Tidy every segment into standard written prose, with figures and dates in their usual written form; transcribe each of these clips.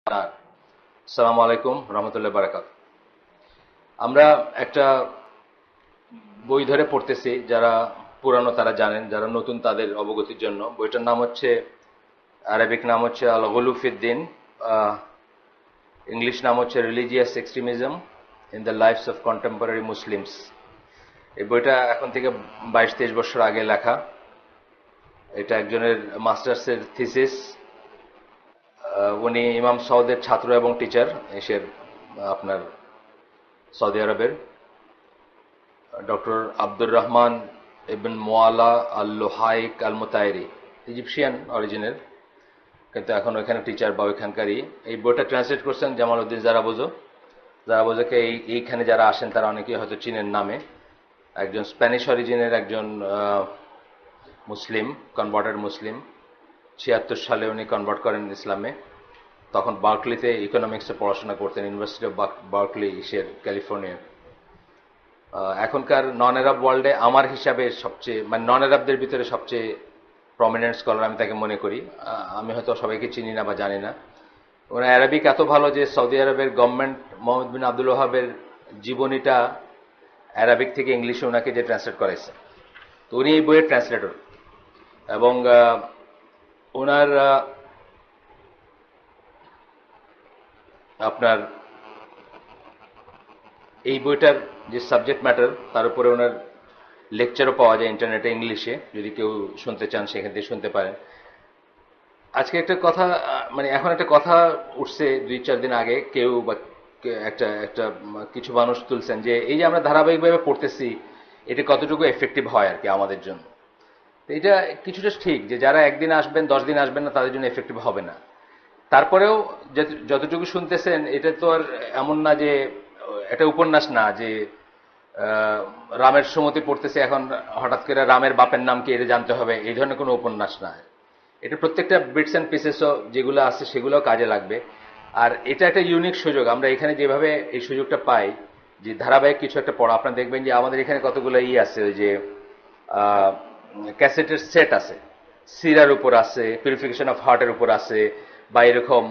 আসসালামু আলাইকুম রহমতুল্লাহ বারাকাত। আমরা একটা বই ধরে পড়তেছি, যারা পুরানো তারা জানেন, যারা নতুন তাদের অবগতির জন্য। বইটার নাম হচ্ছে, আরবিক নাম হচ্ছে আল গুলু ফিদ্দিন, ইংলিশ নাম হচ্ছে religious extremism in the lives of contemporary Muslims. এই বইটা এখন থেকে 22-23 বছর আগে লেখা। এটা একজনের মাস্টার্সের থিসিস। উনি ইমাম সৌদের ছাত্র এবং টিচার, এসের আপনার সৌদি আরবের ডক্টর আব্দুর রহমান ইবন মোয়ালা আল লোহাইক আল মুতাইরি, ইজিপশিয়ান অরিজিনের, কিন্তু এখন ওইখানে টিচার বা ওইখানকারই। এই বইটা ট্রান্সলেট করছেন জামাল উদ্দিন জারাবোজো। জারাবোজোকে এইখানে যারা আসেন তারা অনেকেই হয়তো চিনেন নামে। একজন স্প্যানিশ অরিজিনের একজন মুসলিম, কনভার্টেড মুসলিম। 76 সালে উনি কনভার্ট করেন ইসলামে। তখন বার্কলিতে ইকোনমিক্সে পড়াশোনা করতেন, ইউনিভার্সিটি অফ বার্কলি, ইসের ক্যালিফোর্নিয়া। এখনকার নন আরব ওয়ার্ল্ডে আমার হিসাবে সবচেয়ে, মানে নন আরবদের ভিতরে সবচেয়ে প্রমিনেন্ট স্কলার আমি তাকে মনে করি। আমি হয়তো সবাইকে চিনি না বা জানি না। ওনার অ্যারাবিক এত ভালো যে সৌদি আরবের গভর্নমেন্ট মোহাম্মদ বিন আব্দুল ওহাবের জীবনীটা অ্যারাবিক থেকে ইংলিশে ওনাকে যে ট্রান্সলেট করাইছে, তো উনি এই বইয়ের ট্রান্সলেটর। এবং ওনার আপনার এই বইটার যে সাবজেক্ট ম্যাটার, তার উপরে ওনার লেকচারও পাওয়া যায় ইন্টারনেটে ইংলিশে, যদি কেউ শুনতে চান সেখান থেকে শুনতে পারেন। আজকে একটা কথা, মানে এখন একটা কথা উঠছে 2-4 দিন আগে, কেউ বা একটা একটা কিছু মানুষ তুলছেন যে এই যে আমরা ধারাবাহিকভাবে পড়তেছি, এটা কতটুকু এফেক্টিভ হয় আর কি আমাদের জন্য। তো এটা কিছুটা ঠিক যে যারা একদিন আসবেন 10 দিন আসবেন না, তাদের জন্য এফেক্টিভ হবে না। তারপরেও যতটুকু শুনতেছেন, এটা তো আর এমন না যে এটা উপন্যাস না যে রামের সুমতি পড়তেছে, এখন হঠাৎ করে রামের বাপের নাম কি এটা জানতে হবে, এই ধরনের কোনো উপন্যাস না। এটা প্রত্যেকটা বিটস অ্যান্ড পিসেসও যেগুলো আছে সেগুলোও কাজে লাগবে। আর এটা একটা ইউনিক সুযোগ, আমরা এখানে যেভাবে এই সুযোগটা পাই যে ধারাবাহিক কিছু একটা পড়া। আপনারা দেখবেন যে আমাদের এখানে কতগুলো আছে, ওই যে ক্যাসেটের সেট আছে, সিরার উপর আছে, পিউরিফিকেশন অফ হার্টের উপর আছে, বা এরকম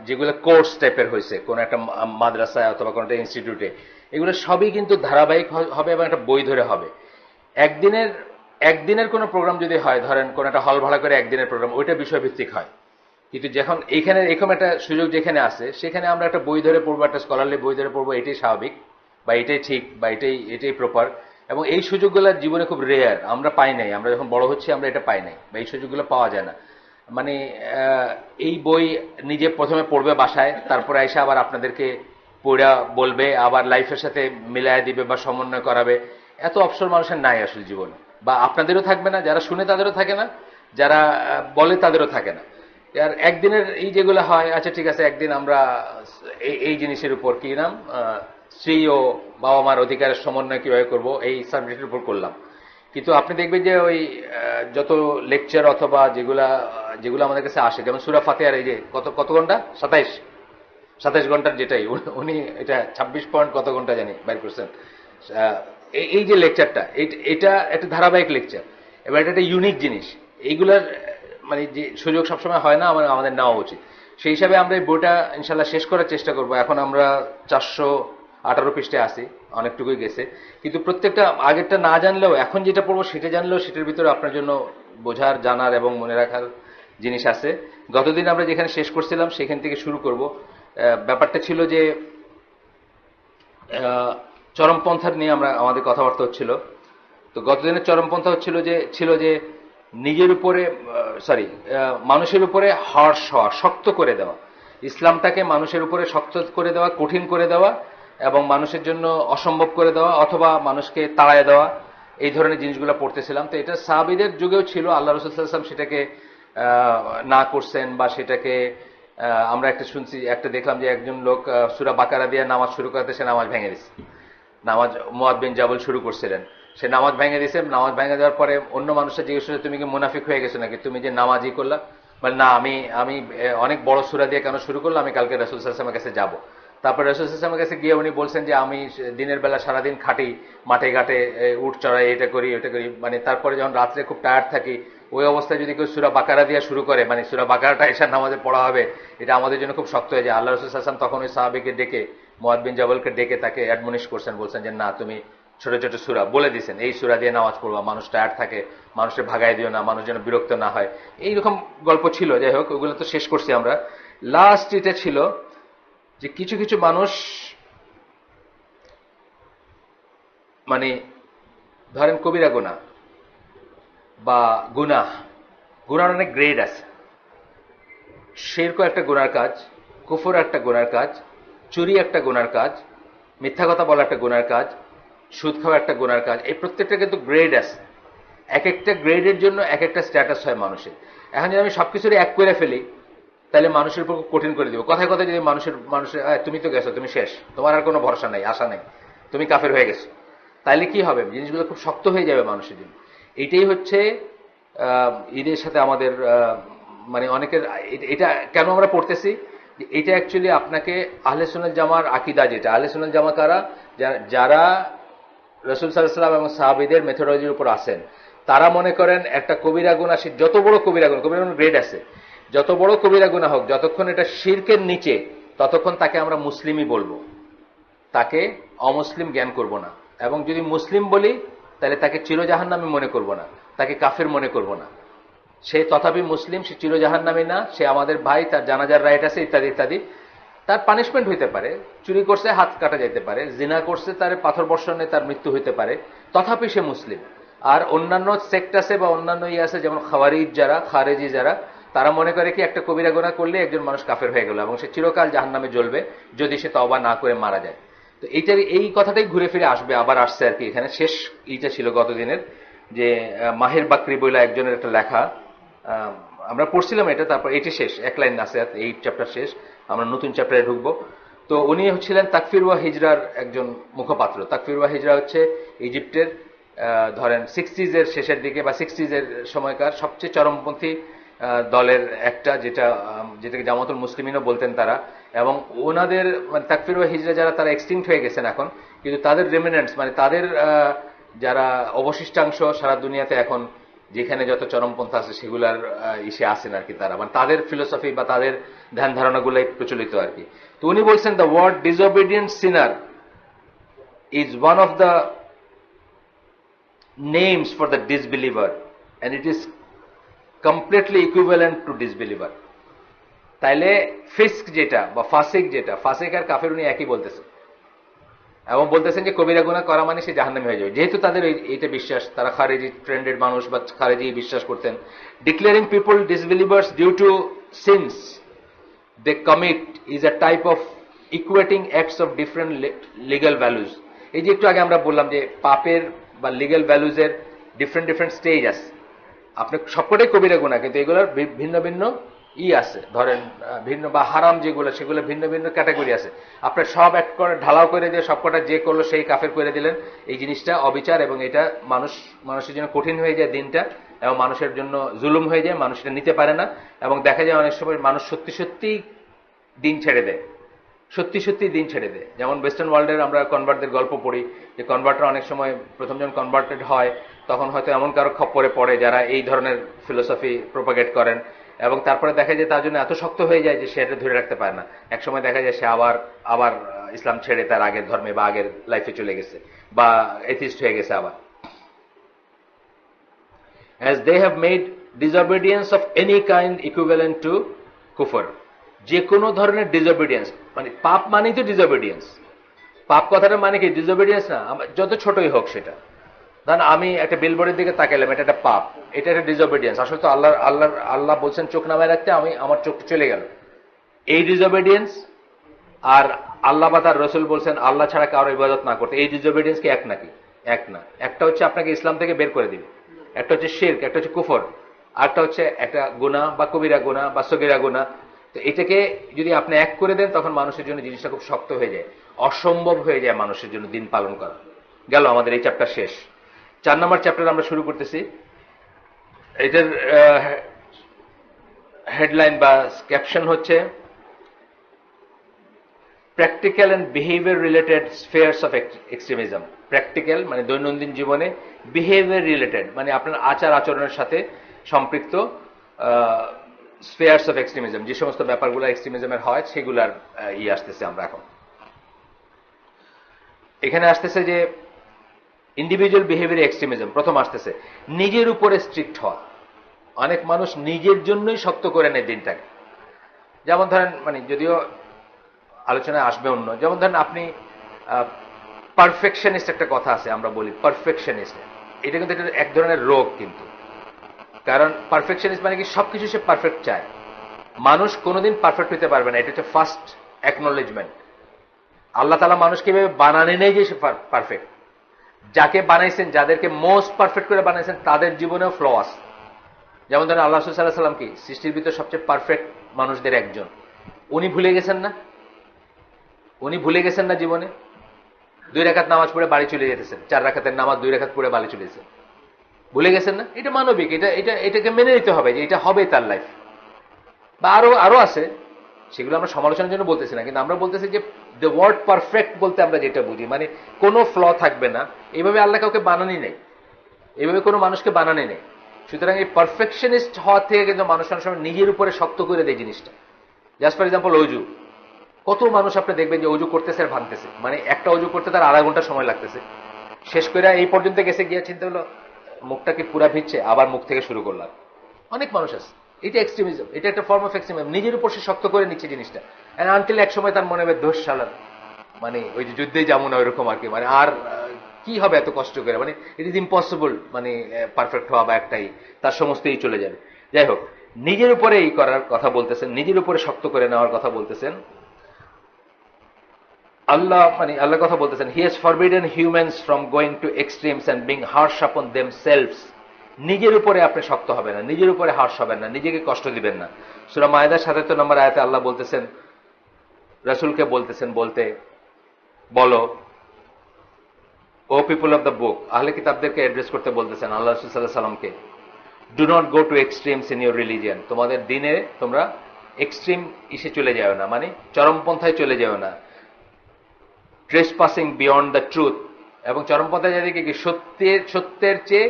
যেগুলো কোর্স টাইপের হয়েছে কোন একটা মাদ্রাসায় অথবা কোনো একটা ইনস্টিটিউটে, এগুলো সবই কিন্তু ধারাবাহিক হবে এবং একটা বই ধরে হবে। একদিনের একদিনের কোনো প্রোগ্রাম যদি হয়, ধরেন কোন একটা হল ভাড়া করে একদিনের প্রোগ্রাম, ওইটা বিষয়ভিত্তিক হয়। কিন্তু যখন এইখানে এরকম একটা সুযোগ যেখানে আছে, সেখানে আমরা একটা বই ধরে পড়বো, একটা স্কলারলি বই ধরে পড়বো, এটাই স্বাভাবিক বা এটাই ঠিক বা এটাই প্রপার। এবং এই সুযোগগুলো জীবনে খুব রেয়ার, আমরা পাই নাই। আমরা যখন বড় হচ্ছি আমরা এটা পাই নাই, বা এই সুযোগগুলো পাওয়া যায় না। মানে এই বই নিজে প্রথমে পড়বে বাসায়, তারপরে এসে আবার আপনাদেরকে পড়া বলবে, আবার লাইফের সাথে মিলায় দিবে বা সমন্বয় করাবে। এত অবসর মানুষের নাই আসলে জীবনে, বা আপনাদেরও থাকবে না, যারা শুনে তাদেরও থাকে না, যারা বলে তাদেরও থাকে না। আর একদিনের এই যেগুলো হয়, আচ্ছা ঠিক আছে, একদিন আমরা এই জিনিসের উপর, কি নাম, স্ত্রী ও বাবা মার অধিকারের সমন্বয় কিভাবে করব, এই সাবজেক্টের উপর করলাম। কিন্তু আপনি দেখবেন যে ওই যত লেকচার অথবা যেগুলা যেগুলো আমাদের কাছে আসে, যেমন সূরা ফাতিহার এই যে কত কত ঘন্টা, 27 ঘন্টার, যেটাই উনি এটা 26 পয়েন্ট কত ঘন্টা জানি বাইর করছেন। এই যে লেকচারটা, এটা একটা ধারাবাহিক লেকচার, এবার এটা একটা ইউনিক জিনিস। এইগুলার মানে যে সুযোগ সবসময় হয় না, আমাদের নেওয়া উচিত। সেই হিসাবে আমরা এই বইটা ইনশাল্লাহ শেষ করার চেষ্টা করব। এখন আমরা 418 পৃষ্ঠায় আছি, অনেকটুকুই গেছে। কিন্তু প্রত্যেকটা আগেরটা না জানলেও, এখন যেটা পড়বো সেটা জানলেও, সেটার ভিতরে আপনার জন্য বোঝার, জানার এবং মনে রাখার জিনিস আছে। গতদিন আমরা যেখানে শেষ করছিলাম সেখান থেকে শুরু করব। ব্যাপারটা ছিল যে চরমপন্থার নিয়ে আমাদের কথাবার্তা হচ্ছিল। তো গতদিনের চরমপন্থা ছিল যে নিজের উপরে, সরি, মানুষের উপরে হার্শ হওয়া, শক্ত করে দেওয়া, ইসলামটাকে মানুষের উপরে শক্ত করে দেওয়া, কঠিন করে দেওয়া, এবং মানুষের জন্য অসম্ভব করে দেওয়া অথবা মানুষকে তাড়ায় দেওয়া, এই ধরনের জিনিসগুলো পড়তেছিলাম। তো এটা সাহাবীদের যুগেও ছিল, আল্লাহ রাসূল সাল্লাল্লাহু আলাইহি ওয়াসাল্লাম সেটাকে না করছেন, বা সেটাকে আমরা একটা শুনছি, একটা দেখলাম যে একজন লোক সূরা বাকারা দিয়ে নামাজ শুরু করতে, সে নামাজ ভেঙে দিচ্ছে। নামাজ মুআদ বিন জাবল শুরু করছিলেন, সে নামাজ ভেঙে দিয়েছে। নামাজ ভেঙে দেওয়ার পরে অন্য মানুষটা জিজ্ঞেস করছে, তুমি কি মুনাফিক হয়ে গেছো নাকি, তুমি যে নামাজই করলা? বলে, না, আমি অনেক বড় সূরা দিয়ে কেন শুরু করলাম, আমি কালকে রাসূল সাল্লাল্লাহু আলাইহি ওয়াসাল্লামের কাছে যাব। তারপর রাসূল সাল্লাল্লাহু আলাইহি ওয়াসাল্লামের কাছে গিয়ে উনি বলছেন যে আমি দিনের বেলা সারাদিন খাটি, মাঠে ঘাটে উট চড়াই, এটা করি ওটা করি, মানে তারপরে যখন রাত্রে খুব টায়ার্ড থাকি, ওই অবস্থায় যদি কেউ সূরা বাকারা দিয়ে শুরু করে, মানে সূরা বাকারাটা এশার নামাজে পড়া হবে, এটা আমাদের জন্য খুব শক্ত হয়ে যায়। আল্লাহ রাসূল সাল্লাল্লাহু আলাইহি ওয়াসাল্লাম তখন ওই সাহাবীকে ডেকে, মুআদ বিন জাবালকে ডেকে তাকে অ্যাডমনিশ করছেন, বলছেন যে না, তুমি ছোট ছোট সূরা বলে দিয়েছেন, এই সূরা দিয়ে নামাজ পড়বা, মানুষ টায়ার্ড থাকে, মানুষের ভাগায় দিও না, মানুষ যেন বিরক্ত না হয়। এইরকম গল্প ছিল। যাই হোক, ওইগুলো তো শেষ করছি আমরা। লাস্ট এটা ছিল যে কিছু কিছু মানুষ, মানে ধরেন কবিরা গুনাহ বা গুনাহ, গুনার অনেক গ্রেড আছে। শিরকও একটা গুনার কাজ, কুফর একটা গুনার কাজ, চুরি একটা গুনার কাজ, মিথ্যা কথা বলা একটা গুনার কাজ, সুদ খাওয়া একটা গুনার কাজ। এই প্রত্যেকটা কিন্তু গ্রেড আছে। এক একটা গ্রেডের জন্য এক একটা স্ট্যাটাস হয় মানুষের। এখন যদি আমি সবকিছুরই এক করে ফেলি, তাহলে মানুষের উপর কঠিন করে দিব। কথায় কথায় যদি মানুষের তুমি তো গেছো, তুমি শেষ, তোমার আর কোনো ভরসা নাই, আশা নাই, তুমি কাফের হয়ে গেছো, তাইলে কি হবে? জিনিসগুলো খুব শক্ত হয়ে যাবে মানুষের জন্য। এটাই হচ্ছে ঈদের সাথে আমাদের মানে অনেকের, এটা কেন আমরা পড়তেছি, এটা অ্যাকচুয়ালি আপনাকে আহলে সুন্নাত জামার আকীদা, যেটা আহলে সুন্নাত জামা কারা, যারা রাসূল সাল্লাল্লাহু আলাইহি ওয়াসাল্লাম এবং সাহাবীদের মেথোডলজির উপর আছেন, তারা মনে করেন একটা কবিরা গুনাহ, যত বড় কবিরা গুনাহ, কবিরা গুনাহ গ্রেড আছে, যত বড় কবিরা গুনাহ হোক, যতক্ষণ এটা শিরকের নিচে, ততক্ষণ তাকে আমরা মুসলিমই বলবো, তাকে অমুসলিম জ্ঞান করব না। এবং যদি মুসলিম বলি, তাহলে তাকে চিরজাহান্নামী মনে করব না, তাকে কাফের মনে করব না। সে তথাপি মুসলিম, সে চিরজাহান্নামী না, সে আমাদের ভাই, তার জানাজার রাইট আছে, ইত্যাদি ইত্যাদি। তার পানিশমেন্ট হইতে পারে, চুরি করছে হাত কাটা যেতে পারে, জিনা করছে তার পাথর বর্ষণে তার মৃত্যু হইতে পারে, তথাপি সে মুসলিম। আর অন্যান্য সেক্ট আছে বা অন্যান্য ইয়ে আছে, যেমন খাওয়ারিজ যারা, খারেজি যারা, তারা মনে করে কি একটা কবিরা গুনাহ করলে একজন মানুষ কাফের হয়ে গেল এবং সে চিরকাল জাহান্নামে জ্বলবে যদি সে তওবা না করে মারা যায়। তো এইটার এই কথাটাই ঘুরে ফিরে আসবে, আবার আসছে আর কি। এখানে শেষ এইটা ছিল গতদিনের, যে মাহির বাকরি বইলা একজনের একটা লেখা, আমরা পড়ছিলাম এটা, তারপর এটি শেষ, এক লাইন আছে, এই চ্যাপ্টার শেষ, আমরা নতুন চ্যাপ্টারে ঢুকবো। তো উনি হচ্ছিলেন তাকফির ওয়া হিজরার একজন মুখপাত্র। তাকফির ওয়া হিজরা হচ্ছে ইজিপ্টের ধরেন 60s এর শেষের দিকে বা 60s এর সময়কার সবচেয়ে চরমপন্থী দলের একটা, যেটাকে জামাতুল মুসলিমিনও বলতেন তারা। এবং ওনাদের মানে তাকফির ওয়া হিজরা যারা, তারা এক্সটিংক্ট হয়ে গেছেন এখন, কিন্তু তাদের রেমিনেন্টস, মানে তাদের যারা অবশিষ্টাংশ সারা দুনিয়াতে এখন যেখানে যত চরমপন্থা আছে সেগুলার ইসে আসেন আর কি, তারা মানে তাদের ফিলোসফি বা তাদের ধ্যান ধারণাগুলাই প্রচলিত আর কি। তো উনি বলছেন, the word disobedient sinner is one of the names for the disbeliever and it is completely equivalent to disbeliever. তাইলে ফিস্ক যেটা বা ফাসিক যেটা, ফাসিক আর কাফের উনি একই বলতেছেন, এবং বলতেছেন যে কবিরা গুনাহ করা মানে সে জাহান্নামী হয়ে যাবে। যেহেতু তাদের এইটা বিশ্বাস, তারা খারেজি ট্রেন্ডেড মানুষ বা খারেজি বিশ্বাস করতেন। Declaring people disbelievers due to sins they commit is a type of equating acts of different legal values. এই যে একটু আগে আমরা বললাম যে পাপের বা লিগ্যাল ভ্যালুজের ডিফারেন্ট ডিফারেন্ট স্টেজ আছে। আপনি সবকটাই কবিরা গুনাহ, কিন্তু এগুলোর ভিন্ন ভিন্ন আছে, ধরেন ভিন্ন বা হারাম যেগুলো, সেগুলো ভিন্ন ভিন্ন ক্যাটাগরি আছে। আপনার সব এক করে ঢালাও করে দিয়ে সবকটা যে করলো সেই কাফের করে দিলেন, এই জিনিসটা অবিচার, এবং এটা মানুষের জন্য কঠিন হয়ে যায় দিনটা, এবং মানুষের জন্য জুলুম হয়ে যায়, মানুষ এটা নিতে পারে না। এবং দেখা যায় অনেক সময় মানুষ সত্যি সত্যি দিন ছেড়ে দেয়, সত্যি সত্যি দিন ছেড়ে দেয়। যেমন ওয়েস্টার্ন ওয়ার্ল্ডের আমরা কনভার্টদের গল্প পড়ি, যে কনভার্টরা অনেক সময় প্রথম যখন কনভার্টেড হয়, তখন হয়তো এমন কারো খপ্পরে পড়ে যারা এই ধরনের ফিলোসফি প্রোপাগেট করেন, এবং তারপরে দেখা যায় তার জন্য এত শক্ত হয়ে যায় যে সে এটা ধরে রাখতে পারে না। একসময় দেখা যায় সে আবার ইসলাম ছেড়ে তার আগের ধর্মে বা আগের লাইফে চলে গেছে, বা এথিস্ট হয়ে গেছে আবার। As they have made disobedience of any kind equivalent to kufr, যে কোনো ধরনের ডিসওবিডিয়েন্স, মানে পাপ মানেই তো ডিসওবিডিয়েন্স। পাপ কথাটা মানে কি? ডিসওবিডিয়েন্স না, যত ছোটই হোক সেটা। ধরেন আমি একটা বিলবোর্ডের দিকে তাকাইলাম, এটা একটা পাপ, এটা একটা ডিসওবিডিয়েন্স। আসলে তো আল্লাহ বলছেন চোখ নামায় রাখতে, আমার চোখ চলে গেল, এই ডিসওবিডিয়েন্স। আর আল্লাহ বা তার রসুল বলছেন আল্লাহ ছাড়া কারো ইবাদত না করতে, এই ডিসওবিডিয়েন্স কি এক নাকি? এক না। একটা হচ্ছে আপনাকে ইসলাম থেকে বের করে দিবে, একটা হচ্ছে শিরক, একটা হচ্ছে কুফর, আরটা হচ্ছে একটা গুনাহ বা কবিরা গুনাহ বা সগীরা গুনাহ। তো এটাকে যদি আপনি এক করে দেন, তখন মানুষের জন্য জিনিসটা খুব শক্ত হয়ে যায়, অসম্ভব হয়ে যায় মানুষের জন্য দিন পালন করা। গেল আমাদের এই চ্যাপ্টার শেষ। 4 নম্বর চ্যাপ্টার আমরা শুরু করতেছি। এটার হেডলাইন বা ক্যাপশন হচ্ছে practical and behaviour related spheres of extremism. Practical মানে দৈনন্দিন জীবনে, বিহেভিয়ার রিলেটেড মানে আপনার আচার আচরণের সাথে সম্পৃক্ত স্পেয়ার্স অফ এক্সট্রিমিজম, যে সমস্ত ব্যাপারগুলো এক্সট্রিমিজমের হয় সেগুলার আসতেছে আমরা এখন। এখানে আসতেছে যে ইন্ডিভিজুয়াল বিহেভিয়ার এক্সট্রিমিজম, প্রথম আসতেছে নিজের উপরে স্ট্রিক্ট হওয়া। অনেক মানুষ নিজের জন্যই শক্ত করে নেয় দিনটাকে। যেমন ধরেন, মানে যদিও আলোচনায় আসবে অন্য, যেমন ধরেন আপনি পারফেকশনিস্ট একটা কথা আছে, আমরা বলি পারফেকশনিস্ট, এটা কিন্তু এক ধরনের রোগ কিন্তু। কারণ পারফেকশনিস্ট মানে কি সবকিছু সে পারফেক্ট চায়। মানুষ কোনোদিন পারফেক্ট হতে পারবে না, এটা হচ্ছে ফার্স্ট অ্যাকনোলেজমেন্ট। আল্লাহ তাআলা মানুষকে এভাবে বানানে নেই যে সে পারফেক্ট। যাকে বানাইছেন, যাদেরকে মোস্ট পারফেক্ট করে বানাইছেন, তাদের জীবনেও ফ্ল আছে। যেমন ধরেন আল্লাহ রাসূল সাল্লাল্লাহু আলাইহি ওয়াসাল্লাম কি সৃষ্টির ভিতর সবচেয়ে পারফেক্ট মানুষদের একজন। উনি ভুলে গেছেন না? উনি ভুলে গেছেন না জীবনে? 2 রাকাত নামাজ পড়ে বাড়ি চলে যেতেছেন, 4 রাকাতের নামাজ 2 রাকাত পড়ে বাড়ি চলে যেতেছেন। ভুলে গেছেন না? এটা মানবিক, এটাকে মেনে নিতে হবে যে এটা হবে তার লাইফ। বা আরো আছে, সেগুলো আমরা সমালোচনার জন্য বলতেছি না, কিন্তু আমরা বলতেছি যে দ্য ওয়ার্ড পারফেক্ট বলতে আমরা যেটা বুঝি, মানে কোনো ফ্ল থাকবে না। এইভাবে আল্লাহ কাউকে বানানি নেই, এইভাবে কোনো মানুষকে বানানি নেই। সুতরাং এই পারফেকশনিস্ট হওয়া থেকে কিন্তু মানুষ অনেক সময় নিজের উপরে শক্ত করে দেয় জিনিসটা। জাস্ট ফর এক্সাম্পল অজু। কত মানুষ আপনি দেখবেন যে অজু করতেছে আর ভাঙতেছে, মানে একটা অজু করতে তার আধা ঘন্টা সময় লাগতেছে, শেষ করে এই পর্যন্ত গেছে, গিয়ে চিন্তা হলো মুখটা কি পুরা ভিজছে, আবার মুখ থেকে শুরু করলাম। অনেক মানুষ আছে, এটা এক্সট্রিমিজম, এটা একটা ফর্ম অফ এক্সট্রিমিজম। নিজের উপর সে শক্ত করে নিচ্ছে জিনিসটা, আনটিল এক সময় তার মনে হবে দোষ সালার, মানে ওই যে যুদ্ধে যেমন ওইরকম আর কি, মানে আর কি হবে এত কষ্ট করে, মানে ইট ইজ ইম্পসিবল, মানে পারফেক্ট হওয়া বা একটাই, তার সমস্তই চলে যাবে। যাই হোক, নিজের উপরে এই করার কথা বলতেছেন, নিজের উপরে শক্ত করে নেওয়ার কথা বলতেছেন আল্লাহ। মানে আল্লাহ কথা বলতেছেন, he has forbidden humans from going to extremes and being harsh upon themselves. নিজের উপরে আপনি শক্ত হবেন না, নিজের উপরে হার্শ হবেন না, নিজেকে কষ্ট দিবেন না। সূরা মায়েদার ৭৭ নম্বর আয়াতে আল্লাহ বলতেছেন, রাসূলকে বলতেছেন, বলতে বলো, ও পিপল অফ দ্য বুক, আহলে কিতাবদেরকে অ্যাড্রেস করতে বলতেছেন আল্লাহ রাসূল সাল্লাল্লাহু আলাইহি সাল্লামকে, do not go to extremes in your religion. তোমাদের দিনে তোমরা এক্সট্রিম ইসে চলে যাও না, মানে চরমপন্থায় চলে যাও না। ট্রেসপাসিং বিয়ন্ড দ্য ট্রুথ, এবং চরমপন্থায় যাদেরকে কি সত্যের চেয়ে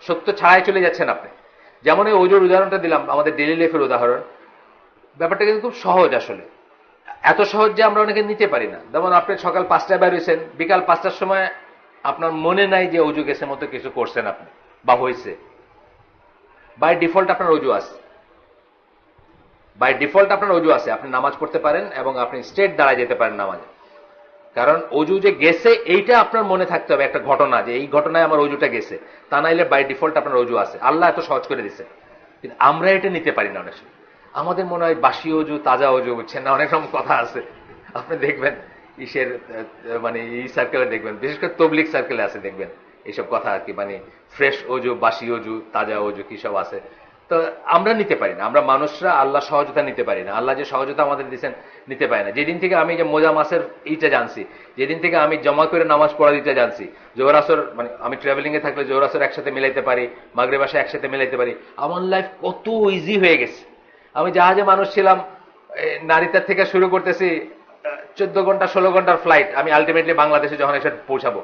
সত্য ছাড়াই চলে যাচ্ছেন আপনি। যেমন এই ওজোর উদাহরণটা দিলাম, আমাদের ডেইলি লাইফের উদাহরণ। ব্যাপারটা কিন্তু খুব সহজ, আসলে এত সহজ যে আমরা অনেকে নিতে পারি না। যেমন আপনি সকাল 5টায় বের হয়েছেন, বিকাল 5টার সময় আপনার মনে নাই যে অজু গেছে মতো কিছু করছেন আপনি বা হয়েছে। বাই ডিফল্ট আপনার অজু আছে, বাই ডিফল্ট আপনার অজু আছে, আপনি নামাজ পড়তে পারেন এবং আপনি স্ট্রেট দাঁড়ায় যেতে পারেন নামাজে। কারণ অজু যে গেছে এইটা আপনার মনে থাকতে হবে, একটা ঘটনা, যে এই ঘটনায় আমার অজুটা গেছে, তা নাইলে বাই ডিফল্ট আপনার অজু আছে। আল্লাহ এত সহজ করে দিচ্ছে, কিন্তু আমরা এটা নিতে পারি না অনেক সময়। আমাদের মনে হয় বাসি অজু, তাজা অজু, বুঝছেন না, অনেক রকম কথা আছে। আপনি দেখবেন ইসের মানে এই সার্কেলে দেখবেন, বিশেষ করে তবলিগ সার্কেলে আছে, দেখবেন এইসব কথা আর কি, মানে ফ্রেশ অজু, বাসি অজু, তাজা অজু কি সব আছে। তো আমরা নিতে পারি না, আমরা মানুষরা আল্লাহ সহজতা নিতে পারি না। আল্লাহ যে সহজতা আমাদের দিচ্ছেন নিতে পারি না। যেদিন থেকে আমি যে মোজা মাসের এইটা জানছি, যেদিন থেকে আমি জমা করে নামাজ পড়া দিতে জানছি, জোহর আসর, মানে আমি ট্রাভেলিং এ থাকলে জোহর আসর একসাথে মিলাইতে পারি, মাগরিব এশা একসাথে মিলাইতে পারি, আমার লাইফ কত ইজি হয়ে গেছে। আমি জাহাজে মানুষ ছিলাম, নারীতার থেকে শুরু করতেছি 14 ঘন্টা 16 ঘন্টার ফ্লাইট, আমি আলটিমেটলি বাংলাদেশে যখন এসে পৌঁছাবো,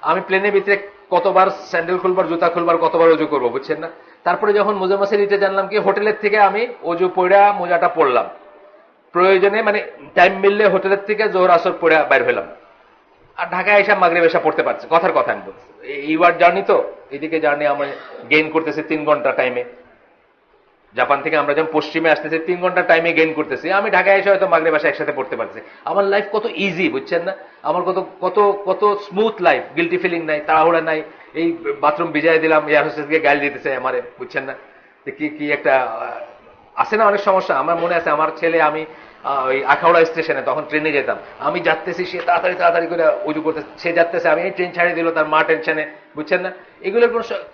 আমি প্লেনের ভিতরে কতবার স্যান্ডেল খুলবার, জুতা খুলবার, কতবার অজু করবো, বুঝছেন না। তারপরে যখন মোজা মাসের ইটা জানলাম কি, হোটেলের থেকে আমি অজু পড়া মোজাটা পড়লাম, প্রয়োজনে মানে টাইম মিললে হোটেলের থেকে জোহর আসর পড়ে বাইর হলাম, আর ঢাকায় এসে মাগরিব এসা পড়তে পারছে। কথার কথা আমি বলছি, এইবার জার্নি তো, এদিকে জার্নি আমরা গেইন করতেছি 3 ঘন্টা টাইমে। জাপান থেকে আমরা যখন পশ্চিমে আসতেছি 3 ঘন্টা টাইমে গেইন করতেছি, আমি ঢাকায় এসে হয়তো মাগরিব এশা একসাথে পড়তে পারছি। আমার লাইফ কত ইজি, বুঝছেন না, আমার কত কত কত স্মুথ লাইফ, গিল্টি ফিলিং নাই, তাড়াহুড়া নাই। এই বাথরুম ভিজাই দিলাম, এয়ার হোস্টেসকে গাল দিতেছে আমারে, বুঝছেন না, কি কি একটা আছে না অনেক সমস্যা। আমার মনে আছে, আমার ছেলে, আমি ওই আখাউড়া স্টেশনে তখন ট্রেনে যেতাম, আমি যাচ্তেছি, সে তাড়াতাড়ি তাড়াতাড়ি করে উজু করতেছে, সে যাচ্তেছে, আমি এই ট্রেন ছাড়িয়ে দিল, তার মা টেনশনে, বুঝছেন না।